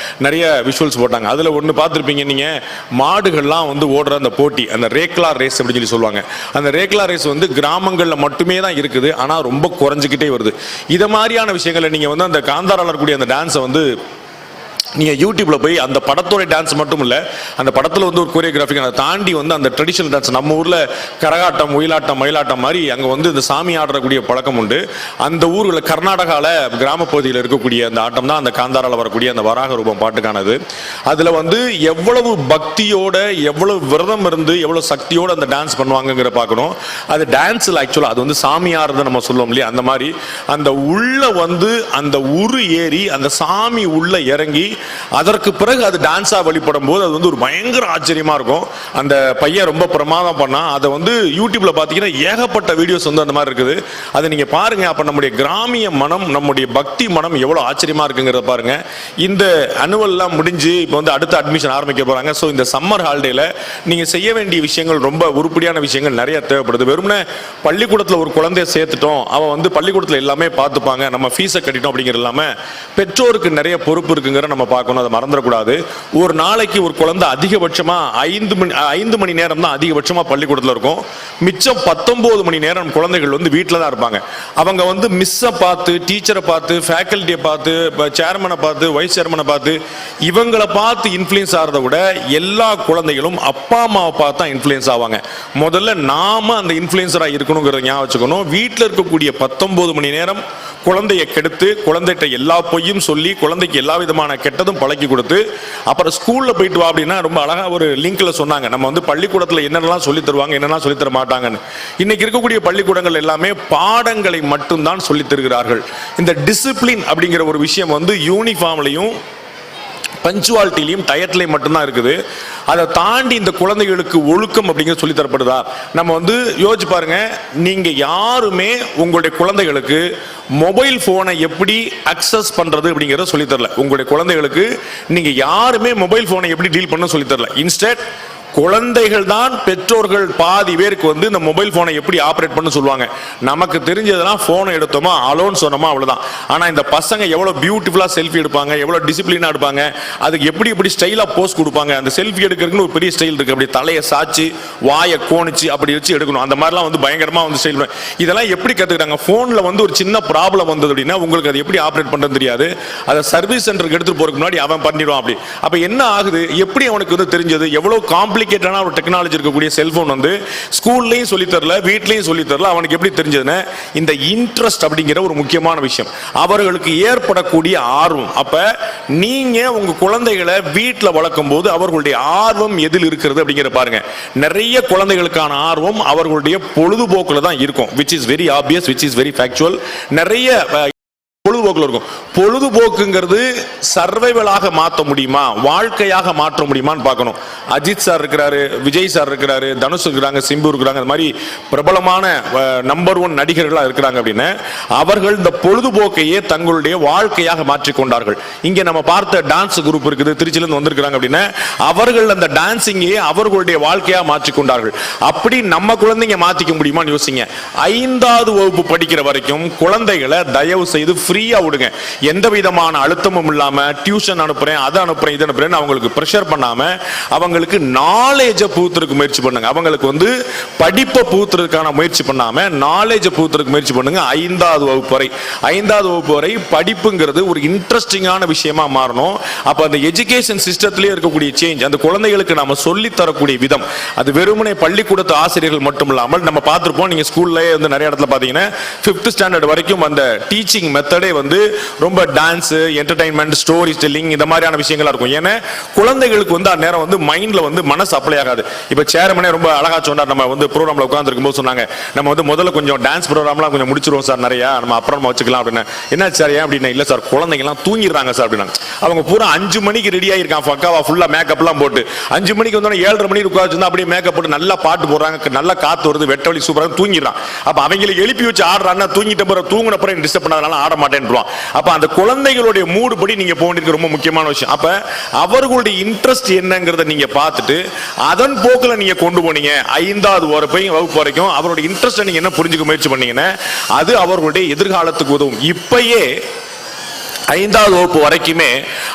நிறைய விஷுவல்ஸ் போட்டாங்க. அதில் ஒன்று பார்த்துருப்பீங்க நீங்கள், மாடுகள்லாம் வந்து ஓடுற அந்த போட்டி, அந்த ரேக்லா ரேஸ் அப்படின்னு சொல்லி சொல்லுவாங்க. அந்த ரேக்லா ரேஸ் வந்து கிராமங்களில் மட்டுமே தான் இருக்குது, ஆனால் ரொம்ப குறைஞ்சிக்கிட்டே வருது. இதை மாதிரியான விஷயங்களை நீங்கள் வந்து அந்த காந்தாராவில் இருக்கக்கூடிய அந்த டான்ஸை வந்து நீங்கள் யூடியூப்பில் போய் அந்த படத்தோட டான்ஸ் மட்டும் இல்லை, அந்த படத்தில் வந்து ஒரு கோரியோகிராஃபிக் அதை தாண்டி வந்து அந்த ட்ரெடிஷனல் டான்ஸ் நம்ம ஊரில் கரகாட்டம், ஒயிலாட்டம், மயிலாட்டம் மாதிரி அங்கே வந்து இந்த சாமி ஆடக்கூடிய பழக்கம் உண்டு. அந்த ஊரில் கர்நாடகாவில் கிராமப்பகுதியில் இருக்கக்கூடிய அந்த ஆட்டம் தான் அந்த காந்தாராவில் வரக்கூடிய அந்த வராக ரூபம் பாட்டுக்கானது. அதில் வந்து எவ்வளவு பக்தியோட, எவ்வளவு விரதம் இருந்து, எவ்வளோ சக்தியோடு அந்த டான்ஸ் பண்ணுவாங்கங்கிற பார்க்கணும். அது டான்ஸில் ஆக்சுவலாக அது வந்து சாமி ஆடுறதை நம்ம சொல்லுவோம் இல்லையா, அந்த மாதிரி அந்த உள்ள வந்து அந்த உரு ஏறி அந்த சாமி உள்ள இறங்கி அதற்கு பிறகு அது டான்ஸா வெளிப்படும் போது அது வந்து ஒரு பயங்கர ஆச்சரியமா இருக்கும். அந்த பையன் ரொம்ப பிரமாதம் பண்ணா. அதை வந்து யூடியூப்ல பாத்தீங்கன்னா ஏகப்பட்ட வீடியோஸ் வந்து அந்த மாதிரி இருக்குது. அதை நீங்க பாருங்க. அப்ப நம்முடைய கிராமிய மனம், நம்முடைய பக்தி மனம் எவ்வளவு ஆச்சரியமா இருக்குங்கிறத பாருங்க. இந்த அனுவல்லாம் முடிஞ்சு இப்போ வந்து அடுத்த அட்மிஷன் ஆரம்பிக்க போறாங்க. ஸோ இந்த சம்மர் ஹாலிடேல நீங்க செய்ய வேண்டிய விஷயங்கள் ரொம்ப உருப்படியான விஷயங்கள் நிறைய தேவைப்படுது. வெறும்னே பள்ளிக்கூடத்தில் ஒரு குழந்தைய சேர்த்துட்டோம், அவன் வந்து பள்ளிக்கூடத்தில் எல்லாமே பார்த்துப்பாங்க, நம்ம ஃபீஸை கட்டிட்டோம் அப்படிங்கிறது இல்லாம பெற்றோருக்கு நிறைய பொறுப்பு இருக்குங்கிற நம்ம பார்க்கணும், அதை மறந்துடக்கூடாது. ஒரு நாளைக்கு ஒரு குழந்தை அதிகபட்சமா 5 மணி நேரம் தான் அதிகபட்சமா பள்ளிக்கூடத்தில் இருக்கும். மிச்சம் 19 மணி நேரம் குழந்தைகள் வந்து வீட்டில் தான் இருப்பாங்க. அவங்க வந்து மிஸ்ஸை பார்த்து, டீச்சரை பார்த்து, ஃபேக்கல்ட்டியை பார்த்து, சேர்மனை பார்த்து, வைஸ் சேர்மனை பார்த்து, இவங்களை பார்த்து இன்ஃப்ளூயன்ஸ் ஆகிறத விட எல்லா குழந்தைகளும் அப்பா அம்மாவை பார்த்து தான் இன்ஃப்ளூயன்ஸ் ஆவாங்க. முதல்ல நாம அந்த இன்ஃப்ளூயன்சராக இருக்கணுங்கிறத ஞாபகம் வச்சுக்கணும். வீட்டில் இருக்கக்கூடிய 19 மணி நேரம் குழந்தையை கெடுத்து, குழந்தைகிட்ட எல்லா பொய்யும் சொல்லி, குழந்தைக்கு எல்லா விதமான கெட்டதும் பழக்கி கொடுத்து, அப்புறம் ஸ்கூல்ல போயிட்டு வா அப்படின்னா ரொம்ப அழகா ஒரு லிங்க்ல சொன்னாங்க, நம்ம வந்து பள்ளிக்கூடத்தில் என்னென்னலாம் சொல்லி தருவாங்க, என்னெல்லாம் சொல்லி தர மாட்டாங்கன்னு. இன்னைக்கு இருக்கக்கூடிய பள்ளிக்கூடங்கள் எல்லாமே பாடங்களை மட்டும்தான் சொல்லி தருகிறார்கள். இந்த டிசிப்ளின் அப்படிங்கிற ஒரு விஷயம் வந்து யூனிஃபார்ம்லையும் பஞ்சுவாலிட்டிலையும் டயட்லையும் மட்டும்தான் இருக்குது. அதை தாண்டி இந்த குழந்தைகளுக்கு ஒழுக்கம் அப்படிங்கிறது சொல்லி தரப்படுதா? நம்ம வந்து யோசிச்சு பாருங்க, நீங்க யாருமே உங்களுடைய குழந்தைகளுக்கு மொபைல் போனை எப்படி அக்சஸ் பண்றது அப்படிங்கிறத சொல்லி தரல. உங்களுடைய குழந்தைகளுக்கு நீங்க யாருமே மொபைல் போனை எப்படி டீல் பண்ண சொல்லி தரல. இன்ஸ்டெட் குழந்தைகள் தான் பெற்றோர்கள் பாதி பேருக்கு வந்து இந்த மொபைல் போனை எப்படி ஆப்ரேட் பண்ண சொல்லுவாங்க. நமக்கு தெரிஞ்சதெல்லாம் போனை எடுத்தோமா, அலோன்னு சொன்னோமா, அவ்வளவுதான். ஆனா இந்த பசங்க எவ்வளவு பியூட்டிஃபுல்லா செல்ஃபி எடுப்பாங்க, எவ்வளவு டிசிப்ளினா எடுப்பாங்க, அதுக்கு எப்படி ஸ்டைலா போஸ் கொடுப்பாங்க. அந்த செல்ஃபி எடுக்கிறதுக்கு ஒரு பெரிய ஸ்டைல் இருக்கு. அப்படி தலையை சாச்சு, வாயை கோணிச்சு அப்படி வச்சு எடுக்கணும். அந்த மாதிரிலாம் வந்து பயங்கரமா வந்து ஸ்டைல். இதெல்லாம் எப்படி கத்துக்கிட்டாங்க? போன்ல வந்து ஒரு சின்ன ப்ராப்ளம் வந்தது அப்படின்னா உங்களுக்கு அது எப்படி ஆப்ரேட் பண்றது தெரியாது. அதை சர்வீஸ் சென்டருக்கு எடுத்துட்டு போறதுக்கு முன்னாடி அவன் பண்ணிடுவான். அப்படி அப்ப என்ன ஆகுது? எப்படி அவனுக்கு வந்து தெரிஞ்சது? எவ்வளவு காம்ப்ளிகேட்டான ஒரு டெக்னாலஜி இருக்கக்கூடிய செல்போன் வந்து ஸ்கூல்லையும் சொல்லி தரல, வீட்லையும் சொல்லி தரல. அவனுக்கு எப்படி தெரிஞ்சதுன்னா இந்த இன்ட்ரெஸ்ட் அப்படிங்கிற ஒரு முக்கியமான விஷயம், அவர்களுக்கு ஏற்படக்கூடிய ஆர்வம். அப்ப நீங்க உங்க குழந்தைகளை வீட்டில் வளர்க்கும் போது அவர்களுடைய ஆர்வம் எதில் இருக்கிறது அப்படிங்கிற பாருங்க. நிறைய குழந்தைகளுக்கான ஆர்வம் அவர்களுடைய பொழுதுபோக்குல தான் இருக்கும், which is very obvious, which is very factual. நிறைய பொழுதுபோக்குல இருக்கும். பொழுதுபோக்குங்கிறது சர்வைவலாக மாற்ற முடியுமா, வாழ்க்கையாக மாற்ற முடியுமான்னு பார்க்கணும். அஜித் சார் இருக்கிறாரு, விஜய் சார் இருக்கிறாரு, தனுஷ் இருக்கிறாங்க, சிம்பு இருக்கிறாங்க, அந்த மாதிரி பிரபலமான நம்பர் 1 நடிகர்களாக இருக்கிறாங்க. அப்படின்னு அவர்கள் இந்த பொழுதுபோக்கையே தங்களுடைய வாழ்க்கையாக மாற்றிக்கொண்டார்கள். இங்கே நம்ம பார்த்த டான்ஸ் குரூப் இருக்குது, திருச்சியிலிருந்து வந்திருக்கிறாங்க. அப்படின்னா அவர்கள் அந்த டான்சிங்கையே அவர்களுடைய வாழ்க்கையாக மாற்றிக்கொண்டார்கள். அப்படி நம்ம குழந்தைங்க மாற்றிக்க முடியுமான்னு யோசிங்க. 5வது வகுப்பு படிக்கிற வரைக்கும் குழந்தைகளை தயவு செய்து ஃப்ரீயா விடுங்க. எந்த விதமான அழுத்தமும் இல்லாம டியூஷன் அனுப்புறேன், அதை அனுப்புறேன், இதை அனுப்புறேன் அவங்களுக்கு பிரஷர் பண்ணாம அவங்களுக்கு நாலேஜை புகுத்துறதுக்கு முயற்சி பண்ணுங்க. அவங்களுக்கு வந்து படிப்பை புகுத்துறதுக்கான முயற்சி பண்ணாம நாலேஜை புகுத்துறதுக்கு முயற்சி பண்ணுங்க. 5வது வகுப்பு வரை 5வது வகுப்பு வரை படிப்புங்கிறது ஒரு இன்ட்ரெஸ்டிங்கான விஷயமா மாறணும். அப்ப அந்த எஜுகேஷன் சிஸ்டத்திலே இருக்கக்கூடிய சேஞ்ச், அந்த குழந்தைகளுக்கு நாம சொல்லி தரக்கூடிய விதம், அது வெறுமனே பள்ளிக்கூடத்து ஆசிரியர்கள் மட்டும் இல்லாமல் நம்ம பார்த்திருப்போம். நீங்க ஸ்கூல்ல வந்து நிறைய இடத்துல பாத்தீங்கன்னா 5th ஸ்டாண்டர்ட் வரைக்கும் அந்த டீச்சிங் மெத்தடே வந்து ரொம்ப டான்ஸ், என்டர்டைன்மெண்ட், ஸ்டோரி டெல்லிங் இந்த மாதிரியான விஷயங்களா இருக்கும். ஏன்னா குழந்தைகளுக்கு வந்து அந்த நேரம் வந்து மைண்ட்ல வந்து மனசு அப்ளை ஆகாது. இப்ப சேர்மனே ரொம்ப அழகா சொன்னார். நம்ம வந்து ப்ரோக்ராம்ல உட்கார்ந்து இருக்கும்போது சொன்னாங்க, நம்ம வந்து முதல்ல கொஞ்சம் டான்ஸ் ப்ரோக்ராம்லாம் கொஞ்சம் முடிச்சிருவோம் சார், நிறைய நம்ம அப்புறம் வச்சுக்கலாம் அப்படின்னு. என்ன சார் ஏன் அப்படின்னா, இல்ல சார் குழந்தைங்க எல்லாம் தூங்கிடுறாங்க சார் அப்படின்னா. அவங்க பூரா 5 மணிக்கு ரெடி ஆயிருக்கான், பக்காவா ஃபுல்லா மேக்கப் எல்லாம் போட்டு 5 மணிக்கு வந்தோடனே 7:30 மணிக்கு உட்காந்து அப்படியே மேக்கப் போட்டு நல்லா பாட்டு போடுறாங்க, நல்லா காத்து வருது, வெட்ட வழி சூப்பராக தூங்கிடுறான். அப்ப அவங்களுக்கு எழுப்பி வச்சு ஆடுறான்னா தூங்கிட்ட பிறகு தூங்கின பிறகு டிஸ்டர்ப் பண்ணாதனால ஆட மாட்டேன்றான். அப்ப அந்த குழந்தைகளுடைய மூடு படி நீங்க போக வேண்டியது ரொம்ப முக்கியமான விஷயம். அப்ப அவர்களுடைய இன்ட்ரெஸ்ட் என்னங்கிறத நீங்க பார்த்துட்டு அதன் போக்குல நீங்க கொண்டு போனீங்க. 5வது வகுப்பு வரைக்கும் அவருடைய இன்ட்ரெஸ்ட் நீங்க என்ன புரிஞ்சுக்க முயற்சி பண்ணீங்கன்னா அது அவர்களுடைய எதிர்காலத்துக்கு உதவும். இப்பயே 5வது வகுப்பு வரைக்குமே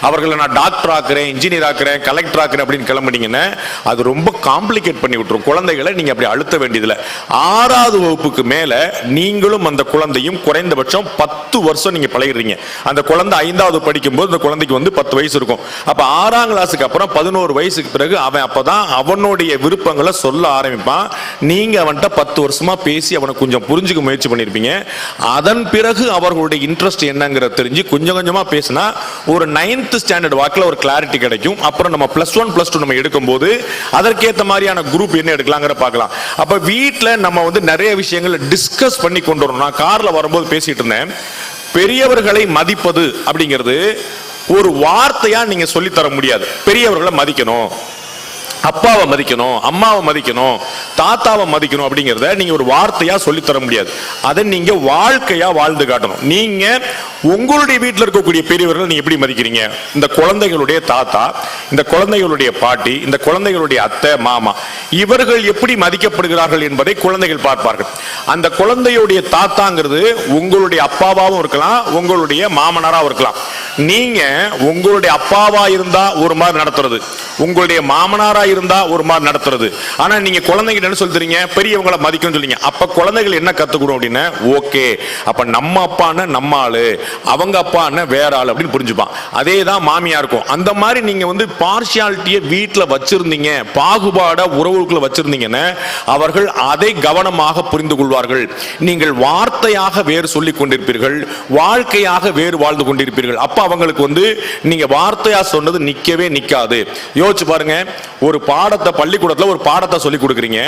அவர்களை நான் டாக்டர் ஆக்குறேன், இன்ஜினியர் ஆக்குறேன், கலெக்டர் ஆக்குறேன் அப்படின்னு கிளம்பிட்டீங்கன்னா அது ரொம்ப காம்ப்ளிகேட் பண்ணி விட்டுரும். குழந்தைகளை நீங்க அப்படி அழுத்த வேண்டியதில்லை. 6வது வகுப்புக்கு மேல நீங்களும் அந்த குழந்தையும் குறைந்தபட்சம் 10 வருஷம் நீங்க பழகிறீங்க. அந்த குழந்தை 5வது படிக்கும்போது அந்த குழந்தைக்கு வந்து 10 வயசு இருக்கும். அப்ப 6ஆம் கிளாஸுக்கு அப்புறம் 11 வயசுக்கு பிறகு அவன் அப்பதான் அவனுடைய விருப்பங்களை சொல்ல ஆரம்பிப்பான். நீங்க அவன்கிட்ட 10 வருஷமா பேசி அவனை கொஞ்சம் புரிஞ்சுக்க முயற்சி பண்ணிருப்பீங்க. அதன் பிறகு அவர்களுடைய இன்ட்ரெஸ்ட் என்னங்கிறத தெரிஞ்சு கொஞ்சம் கொஞ்சமா பேசினா ஒரு 9th ஸ்டாண்டர்ட் வாக்கில் ஒரு கிளாரிட்டி கிடைக்கும். அப்புறம் நம்ம +1 +2 நம்ம எடுக்கும்போது அதற்கேற்ற மாதிரியான குரூப் என்ன எடுக்கலாங்கிற பார்க்கலாம். அப்ப வீட்டில் நம்ம வந்து நிறைய விஷயங்களை டிஸ்கஸ் பண்ணி கொண்டு வரணும். நான் கார்ல வரும்போது பேசிட்டு இருந்தேன், பெரியவர்களை மதிப்பது அப்படிங்கிறது ஒரு வார்த்தையா நீங்க சொல்லி தர முடியாது. பெரியவர்களை மதிக்கணும், அப்பாவை மதிக்கணும், அம்மாவை மதிக்கணும், தாத்தாவை மதிக்கணும் அப்படிங்கிறத நீங்க ஒரு வார்த்தையா சொல்லித்தர முடியாது. அதை நீங்க வாழ்க்கையா வாழ்ந்து காட்டணும். நீங்க உங்களுடைய வீட்டில் இருக்கக்கூடிய பெரியவர்கள் நீங்க எப்படி மதிக்கிறீங்க? இந்த குழந்தைகளுடைய தாத்தா, இந்த குழந்தைகளுடைய பாட்டி, இந்த குழந்தைகளுடைய அத்தை, மாமா, இவர்கள் எப்படி மதிக்கப்படுகிறார்கள் என்பதை குழந்தைகள் பார்ப்பார்கள். அந்த குழந்தையுடைய தாத்தாங்கிறது உங்களுடைய அப்பாவாகவும் இருக்கலாம், உங்களுடைய மாமனாராகவும் இருக்கலாம். நீங்க உங்களுடைய அப்பாவா இருந்தா ஒரு மாதிரி நடத்துறது, உங்களுடைய மாமனாரா இருந்தா ஒரு மாதிரி நடத்துறது. ஆனா நீங்க குழந்தைங்க என்ன சொல்றீங்க? பெரியவங்களை மதிக்கணும்னு சொல்றீங்க. அப்ப குழந்தைகள் என்ன கத்துக்கணும் அப்படின்னா, ஓகே அப்ப நம்ம அப்பான்னு நம்ம ஆளு, அவங்க அப்பான்னு வேற ஆளு அப்படின்னு புரிஞ்சுப்பான். அதே தான் மாமியா இருக்கும். அந்த மாதிரி நீங்க வந்து பார்ஷியாலிட்டியை வீட்டில் வச்சிருந்தீங்க, பாகுபாட உறவுக்குள்ள வச்சிருந்தீங்கன்னு அவர்கள் அதை கவனமாக புரிந்து கொள்வார்கள். நீங்கள் வார்த்தையாக வேறு சொல்லிக் கொண்டிருப்பீர்கள், வாழ்க்கையாக வேறு வாழ்ந்து கொண்டிருப்பீர்கள். அப்ப அவங்களுக்கு வந்து நீங்க வார்த்தையா சொன்னது நிக்கவே நிக்காது. யோசிச்சு பாருங்க, ஒரு பாடத்தை பள்ளிக்கூடத்தில் ஒரு பாடத்தை சொல்லி கொடுக்குறீங்க,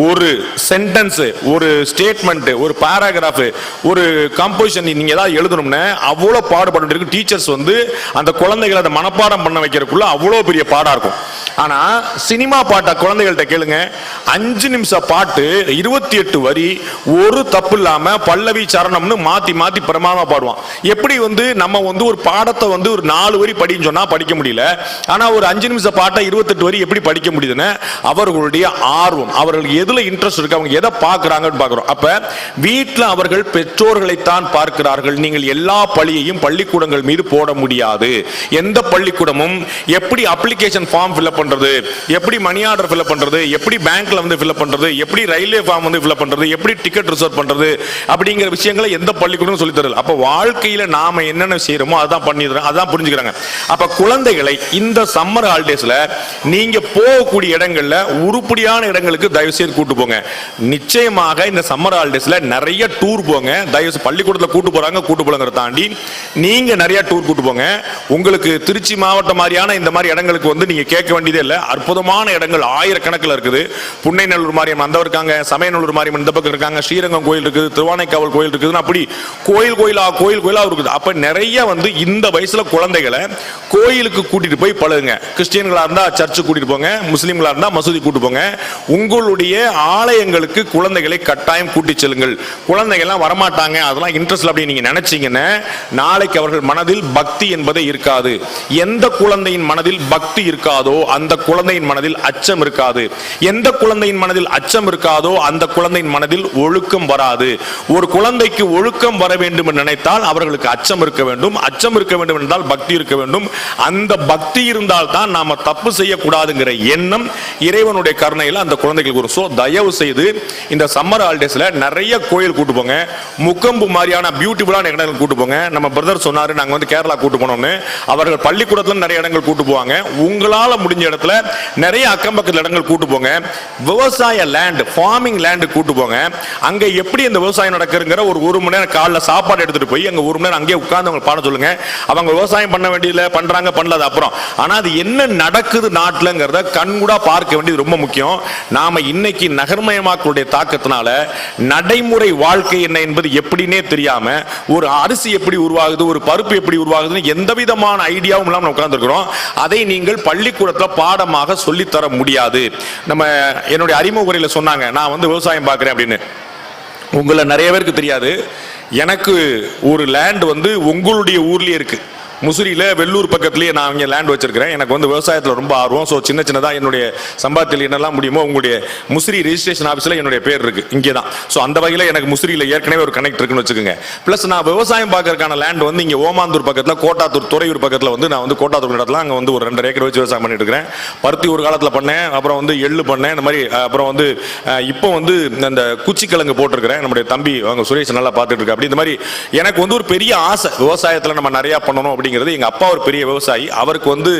ஒரு சென்டென்ஸ், ஒரு ஸ்டேட்மெண்ட், ஒரு பேராகிராஃப், ஒரு கம்போசிஷன் நீங்க ஏதாவது எழுதணும்னு அவ்வளவு பாடுபட்டு இருக்கு. டீச்சர்ஸ் வந்து அந்த குழந்தைகளை அதை மனப்பாடம் பண்ண வைக்கிறதுக்குள்ள அவ்வளவு பெரிய பாடா இருக்கும். ஆனா சினிமா பாட்டை குழந்தைகள்கிட்ட கேளுங்க, 5 நிமிஷம் பாட்டு 28 வரி, ஒரு தப்பு இல்லாம பல்லவி சரணம்னு மாத்தி மாத்தி பிரமாதமா பாடுவான். எப்படி வந்து நம்ம வந்து ஒரு பாடத்தை வந்து ஒரு 4 வரி படின்னு சொன்னா படிக்க முடியல, ஆனா ஒரு 5 நிமிஷம் பாட்டை 28 வரி எப்படி படிக்க முடியுதுன்னு அவர்களுடைய ஆர்வம், அவர்களுக்கு எதுல இன்ட்ரெஸ்ட் இருக்கு, அவங்க எதை பார்க்கறாங்கன்னு பார்க்கிறோம். அப்ப வீட்டில் அவர்கள் பெற்றோர்களைத்தான் பார்க்கிறார்கள். நீங்கள் எல்லா பழியையும் பள்ளிக்கூடங்கள் மீது போட முடியாது. எந்த பள்ளிக்கூடமும் எப்படி அப்ளிகேஷன் ஃபார்ம் ஃபில்அப் பண்றது, எப்படி மணி ஆர்டர் ஃபில்அப் பண்றது, எப்படி பேங்க்ல வந்து ஃபில்அப் பண்றது, எப்படி ரயில்வே ஃபார்ம் வந்து ஃபில்அப் பண்றது, எப்படி டிக்கெட் ரிசர்வ் பண்றது அப்படிங்கிற விஷயங்களை எந்த பள்ளிக்கூடமும் சொல்லி தரல. அப்ப வாழ்க்கையில நாம என்னென்ன செய்யறோமோ அதான் பண்ணி தரோம், அதான் புரிஞ்சுக்கிறாங்க. அப்ப குழந்தைகளை இந்த சம்மர் ஹாலிடேஸ்ல நீங்க போகக்கூடிய இடங்கள்ல உருப்படியான இடங்களுக்கு தயவு செய்து கூட்டு போங்க. நிச்சயமாக இந்த சம்மர் ஹாலிடேஸ்ல நிறைய டூர் போங்க. தயவு பள்ளிக்கூடத்துல கூட்டு போறாங்க, கூட்டு போலங்கிறத தாண்டி நீங்க நிறைய டூர் கூட்டு போங்க. உங்களுக்கு திருச்சி மாவட்டம் மாதிரியான இந்த மாதிரி இடங்களுக்கு வந்து நீங்க கேட்க வேண்டியதே இல்லை. அற்புதமான இடங்கள் ஆயிரக்கணக்கில் இருக்குது. புன்னைநல்லூர் மாரியம்மன் அந்த இருக்காங்க, சமயநல்லூர் மாரியம்மன் இந்த பக்கம் இருக்காங்க, ஸ்ரீரங்கம் கோயில் இருக்குது, திருவானைக்காவல் கோயில் இருக்குது, அப்படி கோயில் கோயிலா இருக்குது. அப்ப நிறைய வந்து இந்த வயசுல குழந்தைகளை கோயிலுக்கு கூட்டிட்டு போய் பழகுங்க. கிறிஸ்டியன்களா இருந்தா சர்ச்சு கூட்டிட்டு போங்க, முஸ்லீம்களா இருந்தா மசூதி கூட்டு போங்க. உங்களுடைய ஆலயங்களுக்கு குழந்தைகளை கட்டாயம் கூட்டி செல்லுங்கள். குழந்தைகள்லாம் வரமாட்டாங்க, அதெல்லாம் இன்ட்ரெஸ்ட் அப்படி நீங்க நினைச்சீங்கன்னா நாளைக்கு அவர்கள் மனதில் பக்தி என்பதே இருக்காது. எந்த குழந்தையின் மனதில் பக்தி இருக்காதோ அந்த குழந்தையின் மனதில் அச்சம் இருக்காது. எந்த குழந்தையின் மனதில் அச்சம் இருக்காதோ அந்த குழந்தையின் மனதில் ஒழுக்கம் வராது. ஒரு குழந்தைக்கு ஒழுக்கம் வர வேண்டும் என்று நினைத்தால் அவர்களுக்கு அச்சம் இருக்க வேண்டும். அச்சம் இருக்க வேண்டும் என்றால் பக்தி இருக்க வேண்டும். அந்த பக்தி இருந்தால் தான் நாம தப்பு செய்யக்கூடாதுங்கிற எண்ணம் இறைவனுடைய கருணையில் அந்த குழந்தைகளுக்கு வரும். ஸோ தயவு செய்து இந்த சம்மர் ஹாலிடேஸ்ல நிறைய கோயில் கூட்டு போங்க. முக்கம்பு மாதிரியான பியூட்டிஃபுல்லான இடங்கள் கூட்டு போங்க. நம்ம பிரதர் சொன்னாரு நாங்க வந்து கேரளா கூட்டு போனோம்னு. அவர்கள் பள்ளிக்கூடத்துல நிறைய இடங்கள் கூட்டு போவாங்க. உங்களால முடிஞ்ச இடத்துல நிறைய அக்கம் பக்கத்துல இடங்கள் கூட்டு போங்க. விவசாய லேண்ட், ஃபார்மிங் லேண்ட் கூட்டு போங்க. அங்க எப்படி இந்த விவசாயம் நடக்குங்கிற ஒரு மணி நேரம் காலைல சாப்பாடு எடுத்துட்டு போய் அங்க 1 மணி நேரம் அங்கேயே உட்கார்ந்து அவங்க பாட சொல்லுங்க. அவங்க விவசாயம் பண்ண வேண்டியதுல பண்றாங்க, பண்ணல அப்புறம். ஆனா அது என்ன நடக்குது நாட்டுலங்கிறத கண்கூடா பார்க்க வேண்டியது ரொம்ப முக்கியம். நாம இன்னைக்கு நகர்மயமாக்களுடைய தாக்கத்தினால நடைமுறை வாழ்க்கை என்ன என்பது எப்படின்னே தெரியாம ஒரு அரிசி எப்படி உருவாகுது, ஒரு பருப்பு எப்படி உருவாகுதுன்னு எந்த விதமான ஐடியாவும் இல்லாம உட்கார்ந்து இருக்கிறோம். அதை நீங்கள் பள்ளிக்கூடத்தில் பாடமாக சொல்லித்தர முடியாது. நம்ம என்னுடைய அறிமுக உரையில சொன்னாங்க, நான் வந்து விவசாயம் பார்க்கிறேன் அப்படின்னு. உங்களை நிறைய பேருக்கு தெரியாது, எனக்கு ஒரு லேண்ட் வந்து உங்களுடைய ஊர்லயே இருக்கு. முசிறியில் வெள்ளூர் பக்கத்துலேயே நான் இங்கே லேண்ட் வச்சிருக்கிறேன். எனக்கு வந்து விவசாயத்தில் ரொம்ப ஆர்வம். ஸோ சின்ன சின்னதாக என்னுடைய சம்பாத்தியில் என்னெல்லாம் முடியுமோ உங்களுடைய முசிறி ரெஜிஸ்ட்ரேஷன் ஆஃபீஸில் என்னுடைய பேர் இருக்கு, இங்கே தான். ஸோ அந்த வகையில் எனக்கு முசிறியில் ஏற்கனவே ஒரு கனெக்ட் இருக்குன்னு வச்சுக்கோங்க. ப்ளஸ் நான் விவசாயம் பார்க்கறதுக்கான லேண்ட் வந்து இங்கே ஓமாந்தூர் பக்கத்தில், கோட்டாத்தூர், துறையூர் பக்கத்தில் வந்து நான் வந்து கோட்டாத்தூர் இடத்துல அங்கே வந்து ஒரு 2 ஏக்கர் வச்சு விவசாயம் பண்ணிட்டு இருக்கிறேன். பருத்தி ஒரு காலத்தில் பண்ணேன், அப்புறம் வந்து எள்ளு பண்ணேன், இந்த மாதிரி. அப்புறம் வந்து இப்போ வந்து அந்த குச்சிக்கிழங்கு போட்டிருக்கிறேன். நம்முடைய தம்பி அவங்க சுரேஷ் நல்லா பார்த்துட்டு இருக்கு. அப்படி இந்த மாதிரி எனக்கு வந்து ஒரு பெரிய ஆசை, விவசாயத்தில் நம்ம நிறையா பண்ணணும் அப்படிங்கிறது. எங்க அப்பா ஒரு பெரிய விவசாயி. அவருக்கு வந்து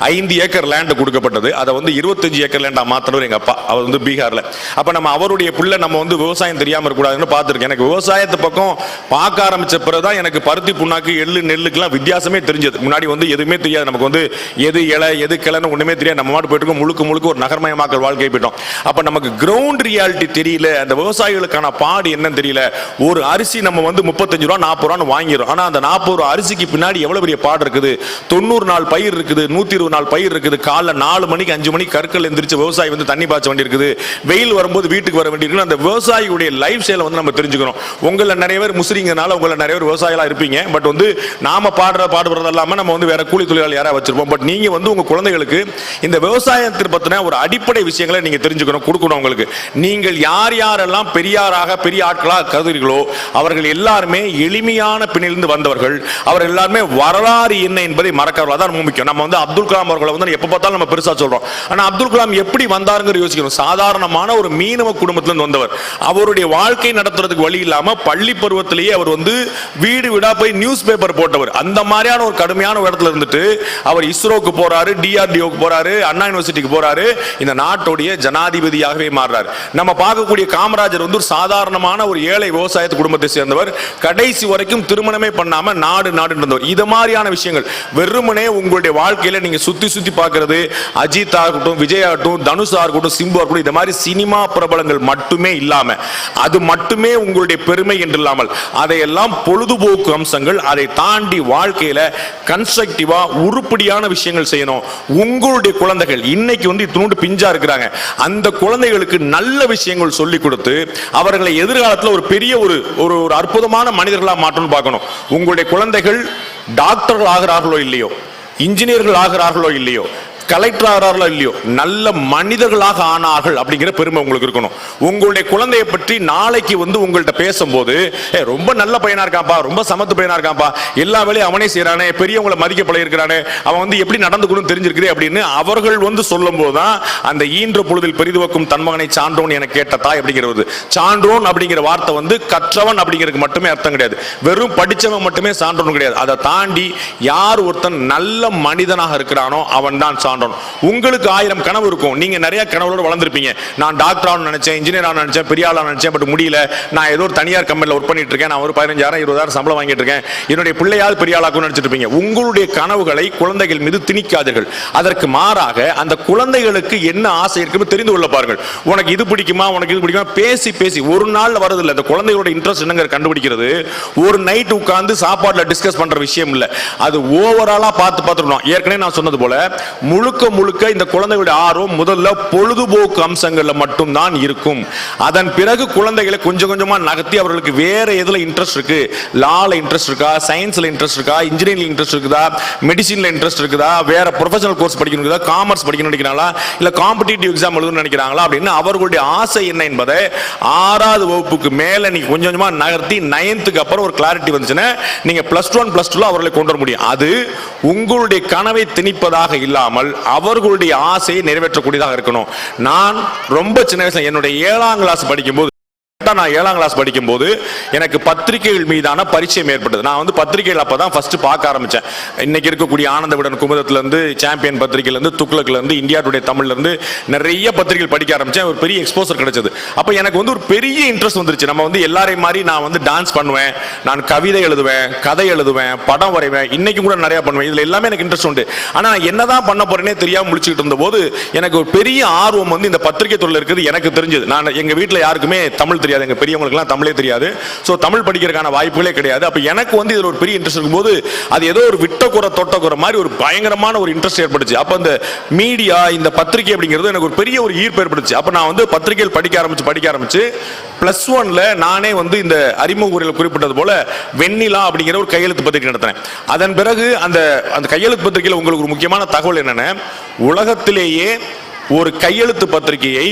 5 ஏக்கர் லேண்ட் கொடுக்கப்பட்டது. அதை வந்து 25 ஏக்கர் லேண்டா மாத்தினவர் எங்க அப்பா. அவர் வந்து பீகார்ல. அப்ப நம்ம அவருடைய பிள்ளை நம்ம வந்து விவசாயம் தெரியாம இருக்கக்கூடாதுன்னு பார்த்துருக்கேன். எனக்கு விவசாயத்து பக்கம் பார்க்க ஆரம்பிச்ச பிறகுதான் எனக்கு பருத்தி புண்ணாக்கு, எள்ளு, நெல்லுக்கெல்லாம் வித்தியாசமே தெரிஞ்சது. முன்னாடி வந்து எதுவுமே தெரியாது நமக்கு. வந்து எது இலை எது கிளைன்னு ஒண்ணுமே தெரியாது. நம்ம மாட்டு போயிட்டு முழுக்க ஒரு நகர்மயமாக்கல் வாழ்க்கை போயிட்டோம். அப்ப நமக்கு கிரவுண்ட் ரியாலிட்டி தெரியல, அந்த விவசாயிகளுக்கான பாடு என்னன்னு தெரியல. ஒரு அரிசி நம்ம வந்து 35 ரூபா 40 ரூபான்னு வாங்கிடும். ஆனா அந்த 40 ரூபா அரிசிக்கு பின்னாடி எவ்வளவு பெரிய பாடு இருக்குது, 90 நாள் பயிர் இருக்குது, 120 நாள் பயிர் இருக்குது, காலைல 4 மணிக்கு 5 மணிக்கு கற்கள் எந்திரிச்சு விவசாயி வந்து தண்ணி பாய்ச்ச வேண்டி இருக்குது, வெயில் வரும்போது வீட்டுக்கு வர வேண்டி இருக்குது. அந்த விவசாயியுடைய லைஃப் ஸ்டைலை வந்து நம்ம தெரிஞ்சுக்கணும். உங்களை நிறைய பேர் முஸ்லீம்ங்கனால உங்களை நிறைய பேர் விவசாயிகளா இருப்பீங்க. பட் வந்து நாம பாடுறது இல்லாம நம்ம வந்து வேற கூலி தொழிலாளி யாராவது வச்சிருப்போம். பட் நீங்க வந்து உங்க குழந்தைகளுக்கு இந்த விவசாயத்தை பத்தின ஒரு அடிப்படை விஷயங்களை நீங்க தெரிஞ்சுக்கணும், கொடுக்கணும். உங்களுக்கு நீங்கள் யார் யாரெல்லாம் பெரியாராக பெரிய ஆட்களாக கருதுகிறீர்களோ அவர்கள் எல்லாருமே எளிமையான பின்னிலிருந்து வந்தவர்கள். அவர்கள் எல்லாருமே வரலாறு என்ன என்பதை மறக்காதவர்கள். அதான் முக்கியம். நம்ம வந்து அப்துல் கலாம் அவர்களை வந்து எப்ப பார்த்தாலும் நம்ம பெருசா சொல்றோம். ஆனா அப்துல் கலாம் எப்படி வந்தாருங்கிற யோசிக்கணும். சாதாரணமான ஒரு மீனவ குடும்பத்திலிருந்து வந்தவர். அவருடைய வாழ்க்கை நடத்துறதுக்கு வழி இல்லாம பள்ளி பருவத்திலேயே அவர் வந்து வீடு வீடா போய் நியூஸ் பேப்பர் போட்டவர். அந்த மாதிரியான ஒரு கடுமையான இடத்துல இருந்துட்டு அவர் இஸ்ரோக்கு போறாரு, டிஆர்டிஓக்கு போறாரு, அண்ணா யூனிவர்சிட்டிக்கு போறாரு, இந்த நாட்டுடைய ஜனாதிபதியாகவே மாறுறாரு. நம்ம பார்க்கக்கூடிய காமராஜர் வந்து ஒரு சாதாரணமான ஒரு ஏழை விவசாயத்து குடும்பத்தை சேர்ந்தவர். கடைசி வரைக்கும் திருமணமே பண்ணாம நாடு இருந்தவர். இது மாதிரியான விஷயங்கள் வெறுமனே உங்களுடைய வாழ்க்கையில நீங்க சுத்தி சுத்தி பார்க்கிறது அஜித் ஆகட்டும், விஜய் ஆகட்டும், தனுஷ் ஆகட்டும், சிம்பு ஆகட்டும், இந்த மாதிரி சினிமா பிரபலங்கள் மட்டுமே இல்லாம அது மட்டுமே உங்களுடைய பெருமை என்று இல்லாமல் அதையெல்லாம் பொழுதுபோக்கு அம்சங்கள். அதை தாண்டி வாழ்க்கையில கன்ஸ்ட்ரக்டிவா உருப்படியான விஷயங்கள் செய்யணும். உங்களுடைய குழந்தைகள் இன்னைக்கு வந்து இத்தனோண்டு பிஞ்சா இருக்கிறாங்க. அந்த குழந்தைகளுக்கு நல்ல விஷயங்கள் சொல்லிக் கொடுத்து அவர்களை எதிர்காலத்தில் ஒரு பெரிய ஒரு அற்புதமான மனிதர்களா மாற்றணும் பார்க்கணும். உங்களுடைய குழந்தைகள் டாக்டர்கள் ஆகிறார்களோ இல்லையோ, இன்ஜினியர்கள் ஆகிறார்களோ இல்லையோ, கலெக்டர் ஆகிறார்களோ இல்லையோ, நல்ல மனிதர்களாக ஆனார்கள் அப்படிங்கிற பெருமை உங்களுக்கு இருக்கணும். உங்களுடைய குழந்தையை பற்றி நாளைக்கு வந்து உங்கள்கிட்ட பேசும்போது ரொம்ப நல்ல பையனா இருக்காப்பா, ரொம்ப சமத்து பையனா இருக்காப்பா, எல்லா வேலையும் அவனே செய்யறானே, பெரியவங்களை மதிக்க பழகிருக்கிறானே, அவன் வந்து எப்படி நடந்துக்கணும் தெரிஞ்சிருக்கிறே அப்படின்னு அவர்கள் வந்து சொல்லும் போதுதான் அந்த ஈன்ற பொழுதில் பெரிதுவக்கும் தன்மகனை சான்றோன் என கேட்ட தாய் அப்படிங்கிறது. சான்றோன் அப்படிங்கிற வார்த்தை வந்து கற்றவன் அப்படிங்கிறதுக்கு மட்டுமே அர்த்தம் கிடையாது. வெறும் படிச்சவன் மட்டுமே சான்றோன் கிடையாது. அதை தாண்டி யார் ஒருத்தன் நல்ல மனிதனாக இருக்கிறானோ அவன் தான் சான்றோன். உங்களுக்கு 1000 கனவு இருக்கும். நீங்க நிறைய கனவுகளோட வளர்ந்திருப்பீங்க. நான் டாக்டர் ஆகணும்னு நினைச்சேன், இன்ஜினியர் ஆகணும்னு நினைச்சேன், பெரிய ஆளா நினைச்சேன், பட் முடியல. நான் ஏதோ ஒரு தனியார் கம்பெனில ஒர்க் பண்ணிட்டு இருக்கேன், நான் ஒரு 15,000 20,000 சம்பளம் வாங்கிட்டு இருக்கேன், என்னுடைய பிள்ளையாவது பெரிய ஆளாக்கும்னு நினைச்சிட்டு இருப்பீங்க. உங்களுடைய கனவுகளை குழந்தைகள் மீது திணிக்காதீர்கள். அதற்கு மாறாக அந்த குழந்தைகளுக்கு என்ன ஆசை இருக்குன்னு தெரிந்து கொள்ள பாருங்கள். உனக்கு இது பிடிக்குமா, உனக்கு இது பிடிக்குமா, பேசி ஒரு நாள்ல வரதில்லை. அந்த குழந்தைகளோட இன்ட்ரெஸ்ட் என்னங்க கண்டுபிடிக்கிறது ஒரு நைட் உட்கார்ந்து சாப்பாடுல டிஸ்கஸ் பண்ற விஷயம் இல்ல. அது ஓவராலா பார்த்துக்கணும். ஏற்கனவே நான் சொன்னது போல முழுக்க இந்த குழந்தைகளுடைய ஆர்வம் முதல்ல பொழுதுபோக்கு அம்சங்கள்ல மட்டும் தான் இருக்கும். அதன் பிறகு குழந்தைகளை கொஞ்சம் கொஞ்சமா நகர்த்தி அவர்களுக்கு வேற எதுல இன்ட்ரெஸ்ட் இருக்கு, லால இன்ட்ரெஸ்ட் இருக்கா, சயின்ஸ்ல இன்ட்ரெஸ்ட் இருக்கா, இன்ஜினியரிங் இன்ட்ரெஸ்ட் இருக்குதா, மெடிசின்ல இன்ட்ரெஸ்ட் இருக்குதா, வேற ப்ரொஃபஷனல் கோர்ஸ் படிக்கணும்னா, காமர்ஸ் படிக்கணும்னு நினைக்கிறாங்களா, இல்ல காம்படிட்டிவ் எக்ஸாம் எழுதணும்னு நினைக்கிறாங்களா அப்படின்னு அவர்களுடைய ஆசை என்ன என்பதை 6வது வகுப்புக்கு மேல நீங்க கொஞ்சம் கொஞ்சமா நகர்த்தி 9th அப்புறம் ஒரு கிளாரிட்டி வந்துச்சுன்னா நீங்க +1 +2 அவர்களை கொண்டு வர முடியும். அது உங்களுடைய கனவை திணிப்பதாக இல்லாமல் அவர்களுடைய ஆசையை நிறைவேற்றக்கூடியதாக இருக்கணும். நான் ரொம்ப சின்ன வயசுல என்னுடைய 7ஆம் கிளாஸ் படிக்கும்போது நான் 7ஆம் கிளாஸ் படிக்கும்போது எனக்கு பத்திரிகைகள் மீதான பரிச்சயம் ஏற்பட்டது. நான் வந்து பத்திரிகைகள் அப்பதான் ஃபர்ஸ்ட் பார்க்க ஆரம்பிச்சேன். இன்னைக்கு இருக்கக்கூடிய ஆனந்த விடன் குமுதத்துல இருந்து, சாம்பியன் பத்திரிகையில இருந்து, துக்ளக்ல இருந்து, இந்தியா டுடே தமிழ்ல இருந்து நிறைய பத்திரிகைகள் படிக்க ஆரம்பிச்சேன். ஒரு பெரிய எக்ஸ்போசர் கிடைச்சது. அப்ப எனக்கு வந்து ஒரு பெரிய இன்ட்ரெஸ்ட் வந்துருச்சு. நம்ம வந்து எல்லாரையும் மாதிரி நான் வந்து டான்ஸ் பண்ணுவேன், நான் கவிதை எழுதுவேன், கதை எழுதுவேன், படம் வரைவேன், இன்னைக்கு கூட நிறைய பண்ணுவேன். இதுல எல்லாமே எனக்கு இன்ட்ரெஸ்ட் உண்டு. ஆனா நான் என்னதான் பண்ண போறேனே தெரியாம முடிச்சுட்டு இருந்த போது எனக்கு ஒரு பெரிய ஆர்வம் வந்து இந்த பத்திரிகை துறையில் இருக்குது எனக்கு தெரிஞ்சது. நான் எங்க வீட்டுல யாருக்குமே தமிழ் தெரியாது, எங்க பெரியவங்களுக்குலாம் தமிழே தெரியாது. சோ தமிழ் படிக்கிறதுக்கான வாய்ப்புகளே கிடையாது. அப்ப எனக்கு வந்து இதுல ஒரு பெரிய இன்ட்ரெஸ்ட் இருக்கும்போது அது ஏதோ ஒரு விட்டக்குற தொட்டக்குற மாதிரி ஒரு பயங்கரமான ஒரு இன்ட்ரெஸ்ட் ஏற்பட்டுச்சு. அப்ப அந்த மீடியா, இந்த பத்திரிகை அப்படிங்கிறது எனக்கு ஒரு பெரிய ஒரு ஈர்ப்பு ஏற்பட்டுச்சு. அப்ப நான் வந்து பத்திரிகைகள் படிக்க ஆரம்பிச்சு +1ல நானே வந்து இந்த அறிமுக உரையில் குறிப்பிட்டது போல வெண்ணிலா அப்படிங்கிற ஒரு கையெழுத்து பத்திரிகை நடத்தினேன். அதன் பிறகு அந்த கையெழுத்து பத்திரிகையில் உங்களுக்கு ஒரு முக்கியமான தகவல் என்னன்னா, உலகத்திலேயே ஒரு கையெழுத்து பத்திரிகையை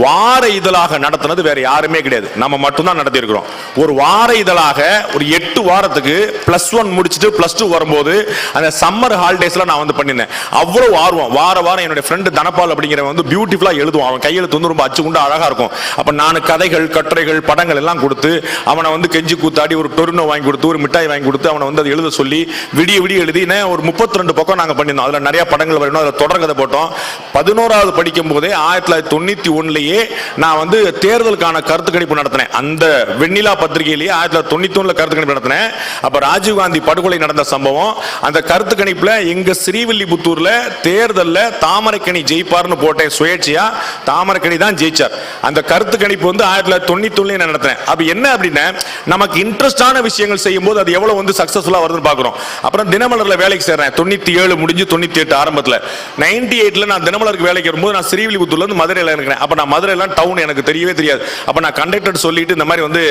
வார இதழாக நடத்தினது வேற யாருமே கிடையாது, நம்ம மட்டும்தான் நடத்தி இருக்கிறோம். ஒரு வார இதழாக ஒரு 8 வாரத்துக்கு +1 முடிச்சுட்டு +2 வரும்போது அந்த சம்மர் ஹாலிடேஸ்ல நான் வந்து பண்ணினேன். அவ்வளவு ஆர்வம். வாரம் என்னுடைய ஃப்ரெண்ட் தனபால் அப்படிங்கிற வந்து பியூட்டிஃபுல்லா எழுதுவான். அவன் கையெழுத்து வந்து ரொம்ப அச்சு குண்டு அழகா இருக்கும். அப்ப நான் கதைகள், கட்டுரைகள், படங்கள் எல்லாம் கொடுத்து அவனை வந்து கெஞ்சி கூத்தாடி ஒரு டொரினோ வாங்கி கொடுத்து, ஒரு மிட்டாய் வாங்கி கொடுத்து அவனை வந்து அதை எழுத சொல்லி விடிய எழுதி ஒரு 32 பக்கம் நாங்க பண்ணியிருந்தோம். அதுல நிறைய படங்கள் வரணும். அதுல தொடர்கதை போட்டோம். 11வது படிக்கும் போதே 1991 நான் வந்து தேர்தலுக்கான கருத்து கணிப்பு நடத்தினேன். அந்த வெண்ணிலா பத்திரிகையிலேயே 1991 கருத்து கணிப்பு நடத்தினேன். அப்ப ராஜீவ்காந்தி படுகொலை நடந்த சம்பவம், அந்த கருத்து கணிப்புல எங்க ஸ்ரீவில்லிபுத்தூர்ல தேர்தல்ல தாமரைக்கணி ஜெயிப்பார்னு போட்டேன். சுயேட்சையா தாமரைக்கணி தான் ஜெயிச்சார். அந்த கருத்து கணிப்பு வந்து 1991 நான் நடத்தினேன். அப்ப என்ன அப்படின்னா, நமக்கு இன்ட்ரெஸ்டான விஷயங்கள் செய்யும் போது அது எவ்வளவு வந்து சக்சஸ்ஃபுல்லா வருதுன்னு பாக்குறோம். அப்புறம் தினமலர்ல வேலைக்கு சேர்றேன். 97 முடிஞ்சு 98 ஆரம்பத்துல. 98ல நான் தினமலருக்கு வேலைக்கு வரும்போது நான் ஸ்ரீவில்லிபுத்தூர்ல இருந்து மதுரையில இருக்கிறேன். அப்ப நான் மதுரையில டவுன் எனக்கு தெரியவே தெரியாது. அப்ப நான் கண்டக்டர் சொல்லிட்டு இந்த மாதிரி வந்து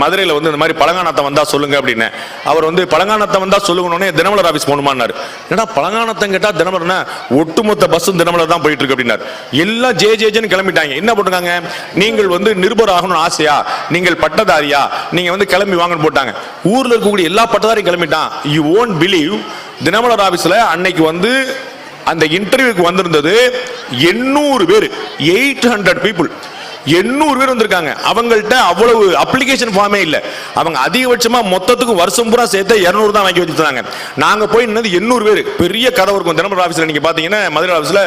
மதுரையில வந்து இந்த மாதிரி பழங்கானத்தை வந்தா சொல்லுங்க அப்படின்னு. அவர் வந்து பழங்கானத்தை வந்தா சொல்லுங்கன்னு தினமலர் ஆபீஸ் போகணுமான்னாரு. ஏன்னா பழங்கானத்தை கேட்டா தினமலர்னா ஒட்டுமொத்த பஸ்ஸும் தினமலர் தான் போயிட்டு இருக்கு அப்படின்னாரு. எல்லாம் ஜேஜேன்னு கிளம்பிட்டாங்க. என்ன பண்ணுறாங்க, நீங்கள் வந்து நிருபர் ஆகணும்னு ஆசையா, நீங்கள் பட்டதாரியா, நீங்க வந்து கிளம்பி வாங்கன்னு போட்டாங்க. ஊர்ல இருக்கக்கூடிய எல்லா பட்டதாரியும் கிளம்பிட்டான். யூ ஓன்ட் பிலீவ், தினமலர் ஆபீஸ்ல அன்னைக்கு வந்து அந்த இன்டர்வியூக்கு வந்திருந்தது 800 பேர், 800 people, 800 பேர் வந்திருக்காங்க. அவங்கள்ட்ட அவ்வளவு அப்ளிகேஷன் ஃபார்மே இல்ல. அவங்க அதிகபட்சமா மொத்தத்துக்கு வருஷம் பூரா சேர்த்து 200 தான் வாங்கி வச்சிருந்தாங்க. நாங்க போய் நின்னது 800 பேர். பெரிய கதவு இருக்கும் தினமலர் ஆபீஸ்ல. நீங்க பாத்தீங்கன்னா மதுரை ஆபீஸ்ல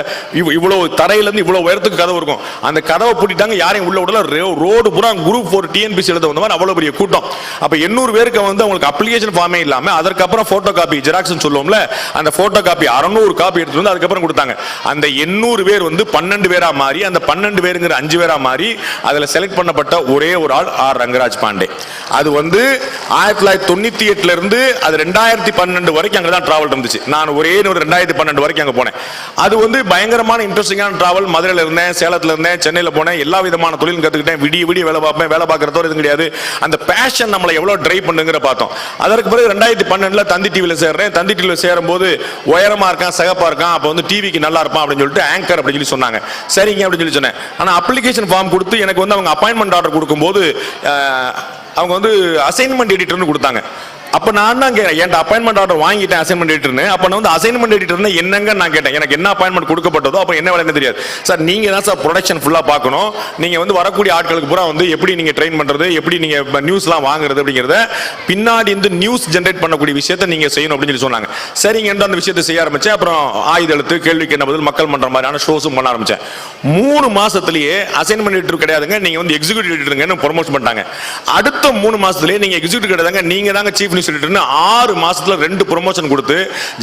இவ்வளவு தரையில இருந்து இவ்வளவு உயரத்துக்கு கதவு இருக்கும். அந்த கதவை பூட்டிட்டாங்க, யாரையும் உள்ள விடல. ரோடு பூரா குரூப் 4 டிஎன்பிசி எழுத வந்த மாதிரி அவ்வளவு பெரிய கூட்டம். அப்ப 800 பேருக்கு வந்து அவங்களுக்கு அப்ளிகேஷன் ஃபார்மே இல்லாம அதற்கப்புறம் போட்டோ காப்பி ஜெராக்ஸ் சொல்லுவோம்ல, அந்த போட்டோ காப்பி 600 காப்பி எடுத்து வந்து அதுக்கப்புறம் கொடுத்தாங்க. அந்த 800 பேர் வந்து 12 பேரா மாறி, அந்த 12 பேருங்கிற 5 பேரா மாறி அதுல செலக்ட் பண்ணப்பட்ட ஒரே ஒரு ஆள் ஆர் ரங்கராஜ் பாண்டே. அது வந்து 1998 இருந்து அது 2012 வரைக்கும் அங்கதான் டிராவல் இருந்துச்சு. நான் ஒரே ஒரு 2012 வரைக்கும் அங்க போனேன். அது வந்து பயங்கரமான இன்ட்ரெஸ்டிங்கான டிராவல். மதுரையில இருந்தேன், சேலத்துல இருந்தேன், சென்னையில போனேன். எல்லா விதமான தொழில் கத்துக்கிட்டேன். விடிய வேலை பார்ப்பேன். வேலை பார்க்கறதோட இது கிடையாது. அந்த பேஷன் நம்மளை எவ்வளவு டிரைவ் பண்ணுங்கிற பார்த்தோம். அதற்கு பிறகு 2012 தந்தி டிவில சேர்றேன். தந்தி டிவில சேரும் போது உயரமா இருக்கான், சகப்பா இருக்கான், அப்ப வந்து டிவிக்கு நல்லா இருப்பான் அப்படின்னு சொல்லிட்டு ஆங்கர் அப்படின்னு சொல்லி சொன்னாங்க. சரிங்க அப்படின்னு சொல்லி சொன்னேன். ஆனா அப்ளிகேஷன் ஃபார்ம் கொடுத்து எனக்கு வந்து அவங்க அப்பாயின்மெண்ட் ஆர்டர் கொடுக்கும்போது அவங்க வந்து அசைன்மெண்ட் எடிட்டர்னு கொடுத்தாங்க. அப்ப நான் தான் கேட்டேன், என் அப்பாயின்மெண்ட் ஆர்டர் வாங்கிட்டேன் அசைன்மெண்ட் எடிட்டர்னு. அப்ப நான் வந்து அசைன்மெண்ட் எடிட்டர்னு என்னங்க நான் கேட்டேன். எனக்கு என்ன அப்பாயின்மெண்ட் கொடுக்கப்பட்டதோ அப்ப என்ன வேலைன்னு தெரியாது. சார் நீங்க தான் சார் ப்ரொடக்ஷன் ஃபுல்லா பார்க்கணும். நீங்க வந்து வரக்கூடிய ஆட்களுக்கு பூரா வந்து எப்படி நீங்க ட்ரெயின் பண்றது, எப்படி நீங்க நியூஸ்லாம் வாங்குறது அப்படிங்கறத பின்னாடி இந்த நியூஸ் ஜெனரேட் பண்ணக்கூடிய விஷயத்தை நீங்க செய்யணும் அப்படின்னு சொல்லி சொன்னாங்க. சரிங்க என்று அந்த விஷயத்தை செய்ய ஆரம்பிச்சேன். அப்புறம் ஆயுத எழுத்து, கேள்விக்கு என்ன பதில், மக்கள் மன்ற மாதிரியான ஷோஸும் பண்ண ஆரம்பிச்சேன். 3 மாசத்திலேயே அசைன்மெண்ட் எடிட்டர் கிடையாதுங்க, நீங்க வந்து எக்ஸிக்யூட்டிவ் எடிட்டருங்கன்னு ப்ரொமோட் பண்ணிட்டாங்க. அடுத்த 3 மாசத்திலேயே நீங்க எக்ஸிக்யூட்டிவ் கிடையாதுங்க, நீங்க தாங்க சீஃப் நியூஸ் எடிட்டர்னு 6 மாசத்துல 2 ப்ரொமோஷன் கொடுத்து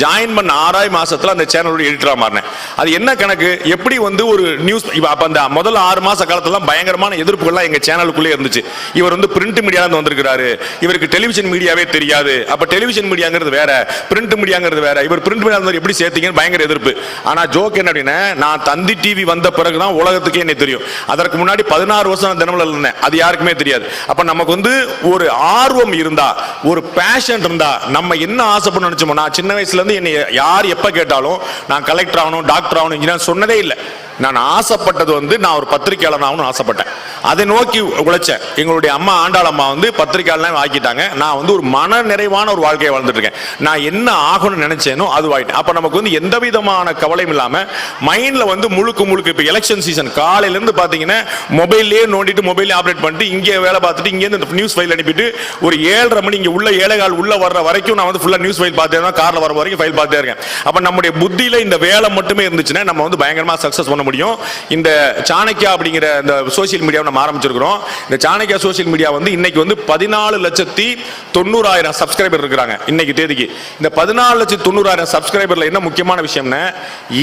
ஜாயின் பண்ண 6 மாசத்துல அந்த சேனலோட எடிட்டரா மாறினேன். அது என்ன கணக்கு, எப்படி வந்து ஒரு நியூஸ் அப்ப அந்த முதல் 6 மாச காலத்துல பயங்கரமான எதிர்ப்புகள்லாம் எங்க சேனலுக்குள்ளே இருந்துச்சு. இவர் வந்து பிரிண்ட் மீடியால இருந்து வந்திருக்காரு, இவருக்கு டெலிவிஷன் மீடியாவே தெரியாது. அப்ப டெலிவிஷன் மீடியாங்கிறது வேற, பிரிண்ட் மீடியாங்கிறது வேற, இவர் பிரிண்ட் மீடியா எப்படி சேர்த்தீங்கன்னு பயங்கர எதிர்ப்பு. ஆனா ஜோக் என்ன அப்படின்னா, நான் தந்தி டிவி வந்த பிறகுதான் உலகத்துக்கே என்ன தெரியும். அதற்கு முன்னாடி 16 வருஷம் தினமலர்ல இருந்தேன், அது யாருக்குமே தெரியாது. அப்ப நமக்கு வந்து ஒரு ஆர்வம் இருந்தா, ஒரு பேஷன் இருந்தா, நம்ம என்ன ஆசைப்பட நினைச்சோம். நான் சின்ன வயசுல இருந்து என்னை யார் எப்ப கேட்டாலும் நான் கலெக்டர் ஆகணும், டாக்டர் ஆகணும், இன்ஜினியர் சொன்னதே இல்லை. நான் ஆசைப்பட்டது வந்து நான் ஒரு பத்திரிகையாளர் ஆகணும்னு ஆசைப்பட்டேன். அதை நோக்கி உழைச்சேன். எங்களுடைய அம்மா ஆண்டாள் அம்மா வந்து பத்திரிகையாளர் ஆக்கிட்டாங்க. நான் வந்து ஒரு மன நிறைவான ஒரு வாழ்க்கையை வாழ்ந்துட்டு இருக்கேன். நான் என்ன ஆகணும்னு நினைச்சேனோ அது ஆயிட்டேன். அப்ப நமக்கு வந்து எந்த விதமான கவலையும் இல்லாம மைண்ட்ல வந்து முழுக்க இப்ப எலெக்ஷன் சீசன் காலையில இருந்து பாத்தீங்கன்னா மொபைல்லே நோண்டிட்டு மொபைல்லே ஆப்ரேட் பண்ணிட்டு இங்கே வேலை பார்த்துட்டு இங்கே இருந்து நியூஸ் ஃபைல் அனுப்பிட்டு ஒரு 7:30 மணி இங்க உள்ள 7:15 உள்ள வர்ற வரைக்கும் நான் வந்து ஃபுல்லா நியூஸ் ஃபைல் பார்த்தே, கார்ல வர வரைக்கும் ஃபைல் பார்த்தே இருக்கேன். அப்ப நம்முடைய புத்தியில இந்த வேலை மட்டுமே இருந்துச்சுன்னா நம்ம வந்து பயங்கரமா சக்சஸ் பண்ண முடியும். இந்த சாணக்கியா அப்படிங்கிற இந்த சோசியல் மீடியாவை நம்ம ஆரம்பிச்சிருக்கிறோம். இந்த சாணக்கியா சோசியல் மீடியா வந்து இன்னைக்கு வந்து 14,90,000 சப்ஸ்கிரைபர் இருக்கிறாங்க இன்னைக்கு தேதிக்கு. இந்த 14,90,000 சப்ஸ்கிரைபர்ல என்ன முக்கியமான விஷயம்னா,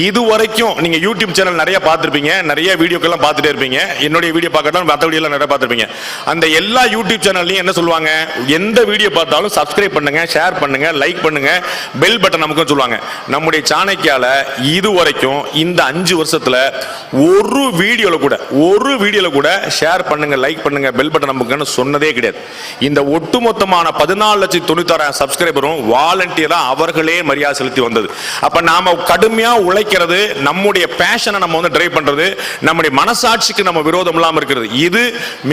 இது வரைக்கும் நீங்க யூடியூப் சேனல் நிறைய பார்த்திருப்பீங்க, நிறைய வீடியோக்கெல்லாம் பார்த்துட்டே இருப்பீங்க. என்னுடைய வீடியோ பார்க்கறதால மற்ற வீடியோ எல்லாம் நிறைய பார்த்திருப்பீங்க. அந்த எல்லா யூடியூப் சேனல்லையும் என்ன சொல்லுவாங்க, எந்த வீடியோ பார்த்தாலும் சப்ஸ்கிரைப் பண்ணுங்க, ஷேர் பண்ணுங்க, லைக் பண்ணுங்க, பெல் பட்டன் நமக்கு சொல்லுவாங்க. நம்முடைய சாணக்கியால இது வரைக்கும் இந்த 5 வருஷத்துல ஒரு வீடியோல கூட ஷேர் பண்ணுங்க, லைக் பண்ணுங்க, பெல் பட்டன் நமக்குன்னு சொன்னதே கிடையாது. இந்த ஒட்டுமொத்தமான 14,90,000 சப்ஸ்கிரைபரும் வாலண்டியரா அவர்களே மரியாதை செலுத்தி வந்தது. அப்ப நாம கடுமையா உழைக்கிறது, நம்முடைய பேஷனை நம்ம வந்து டிரைவ் பண்றது, நம்முடைய மனசாட்சிக்கு நம்ம விரோதம் இல்லாம இருக்கிறது, இது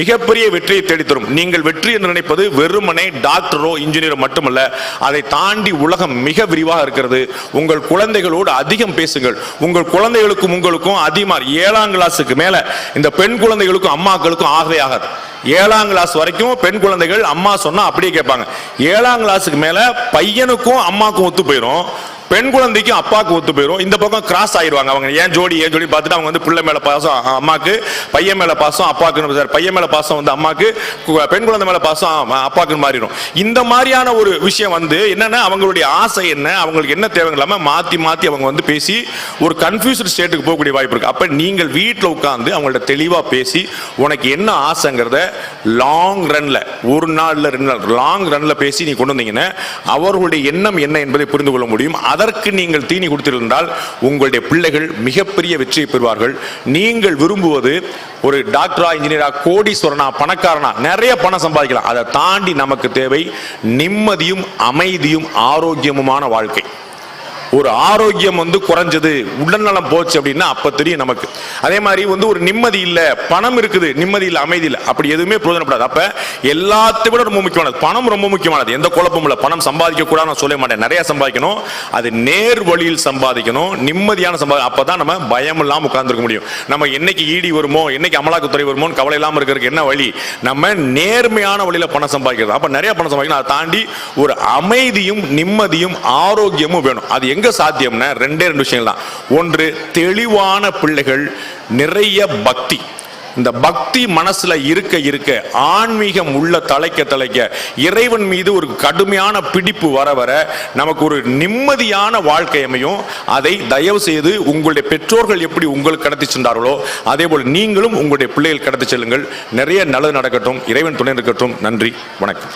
மிகப்பெரிய வெற்றியை தேடித்தரும். நீங்கள் வெற்றி என்று நினைப்பது வெறுமனே டாக்டரோ இன்ஜினியரோ மட்டுமல்ல, அதை தாண்டி உலகம் மிக விரிவாக இருக்கிறது. உங்கள் குழந்தைகளோடு அதிகம் பேசுங்கள். உங்கள் குழந்தைகளுக்கும் உங்களுக்கும் அதிகமாக 7ஆம் கிளாஸுக்கு மேல இந்த பெண் குழந்தைகளுக்கும் அம்மாக்களுக்கும் ஆகவே ஆகாது. 7ஆம் கிளாஸ் வரைக்கும் பெண் குழந்தைகள் அம்மா சொன்னா அப்படியே கேட்பாங்க. 7ஆம் கிளாஸுக்கு மேல பையனுக்கும் அம்மாக்கும் ஒத்து போயிடும். பெண் குழந்தைக்கும் அப்பாவுக்கு ஒத்து போயிடும். இந்த பக்கம் கிராஸ் ஆயிடுவாங்க. அவங்க ஏன் ஜோடி பார்த்துட்டு அவங்க வந்து பிள்ளை மேல பாசம் அம்மாக்கு, பையன் மேல பாசம் அப்பாவுக்கு, பையன் மேல பாசம் வந்து அம்மாக்கு, பெண் குழந்தை மேல பாசம் அப்பாவுக்கு மாறிடும். இந்த மாதிரியான ஒரு விஷயம் வந்து என்னன்னா அவங்களுடைய ஆசை என்ன, அவங்களுக்கு என்ன தேவை இல்லாம மாத்தி மாத்தி அவங்க வந்து பேசி ஒரு கன்ஃபியூஸ்ட் ஸ்டேட்டுக்கு போகக்கூடிய வாய்ப்பு இருக்கு. அப்ப நீங்கள் வீட்டில் உட்கார்ந்து அவங்கள்ட்ட தெளிவா பேசி உனக்கு என்ன ஆசைங்கிறத லாங் ரன்ல, ஒரு நாள்ல 2 நாள் லாங் ரன்ல பேசி நீ கொண்டு வந்தீங்கன்னா அவர்களுடைய எண்ணம் என்ன என்பதை புரிந்து கொள்ள முடியும். அதற்கு நீங்கள் தீனி கொடுத்திருந்தால் உங்களுடைய பிள்ளைகள் மிகப்பெரிய வெற்றியை பெறுவார்கள். நீங்கள் விரும்புவது ஒரு டாக்டரா, இன்ஜினியரா, கோடீஸ்வரனா, பணக்காரனா, நிறைய பணம் சம்பாதிக்கலாம். அதை தாண்டி நமக்கு தேவை நிம்மதியும் அமைதியும் ஆரோக்கியமுமான வாழ்க்கை. ஒரு ஆரோக்கியம் வந்து குறைஞ்சது, உடல்நலம் போச்சு அப்படின்னா அப்ப தெரியும் நமக்கு. அதே மாதிரி வந்து ஒரு நிம்மதி இல்ல, பணம் இருக்குது, நிம்மதி இல்ல, அமைதி இல்ல, அப்படி எதுவுமே பிரயோஜனப்படாது. அப்ப எல்லாத்தையும் விட ரொம்ப முக்கியமானது பணம். ரொம்ப முக்கியமானது, எந்த குழப்பமும் இல்ல. பணம் சம்பாதிக்க கூட நான் சொல்ல மாட்டேன், நிறைய சம்பாதிக்கணும். அது நேர் வழியில் சம்பாதிக்கணும், நிம்மதியான சம்பாதிக்கணும். அப்பதான் நம்ம பயம் இல்லாம உட்கார்ந்துருக்க முடியும். நம்ம என்னைக்கு ஈடி வருமோ, என்னைக்கு அமலாக்கத்துறை வருமோ கவலை இல்லாம இருக்கிறதுக்கு என்ன வழி? நம்ம நேர்மையான வழியில பணம் சம்பாதிக்கிறது. அப்ப நிறைய பணம் சம்பாதிக்கணும். அதை தாண்டி ஒரு அமைதியும் நிம்மதியும் ஆரோக்கியமும் வேணும். அது எங்க சாத்தியம்னா 2 விஷயங்கள் தான். ஒன்று, தெளிவான பிள்ளைகள், நிறைய பக்தி. இந்த பக்தி மனசுல இருக்க இருக்க, ஆன்மீகம் உள்ள தலைக்க இறைவன் மீது ஒரு கடுமையான பிடிப்பு வர வர நமக்கு ஒரு நிம்மதியான வாழ்க்கை அமையும். அதை தயவு செய்து உங்களுடைய பெற்றோர்கள் எப்படி உங்களுக்கு கடத்தி சென்றார்களோ அதே போல் நீங்களும் உங்களுடைய பிள்ளைகள் கடத்தி செல்லுங்கள். நிறைய நல்லது நடக்கட்டும். இறைவன் துணை இருக்கட்டும். நன்றி, வணக்கம்.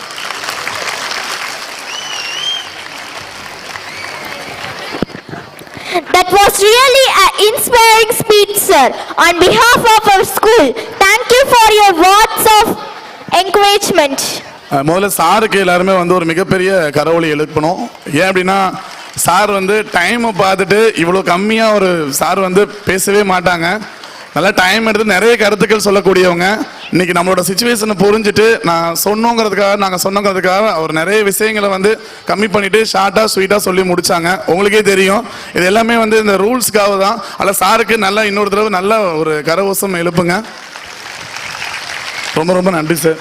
That was really an inspiring speech, sir. On behalf of our school, thank you for your words of encouragement. முதல்ல சாருக்கு எல்லாருமே வந்து ஒரு மிகப்பெரிய கரவொலி எழுப்பணும். ஏன் அப்படின்னா சார் வந்து டைமை பார்த்துட்டு இவ்வளோ கம்மியாக ஒரு சார் வந்து பேசவே மாட்டாங்க. நல்லா டைம் எடுத்து நிறைய கருத்துக்கள் சொல்லக்கூடியவங்க. இன்னைக்கு நம்மளோட சிச்சுவேஷனை புரிஞ்சுட்டு நாங்கள் சொன்னோங்கிறதுக்காக அவர் நிறைய விஷயங்களை வந்து கம்மி பண்ணிட்டு ஷார்ட்டாக ஸ்வீட்டாக சொல்லி முடிச்சாங்க. உங்களுக்கே தெரியும் இது எல்லாமே வந்து இந்த ரூல்ஸ்க்காக தான். அதில் சாருக்கு நல்லா இன்னொரு தடவை நல்ல ஒரு கரகோஷம் எழுப்புங்க. ரொம்ப ரொம்ப நன்றி சார்.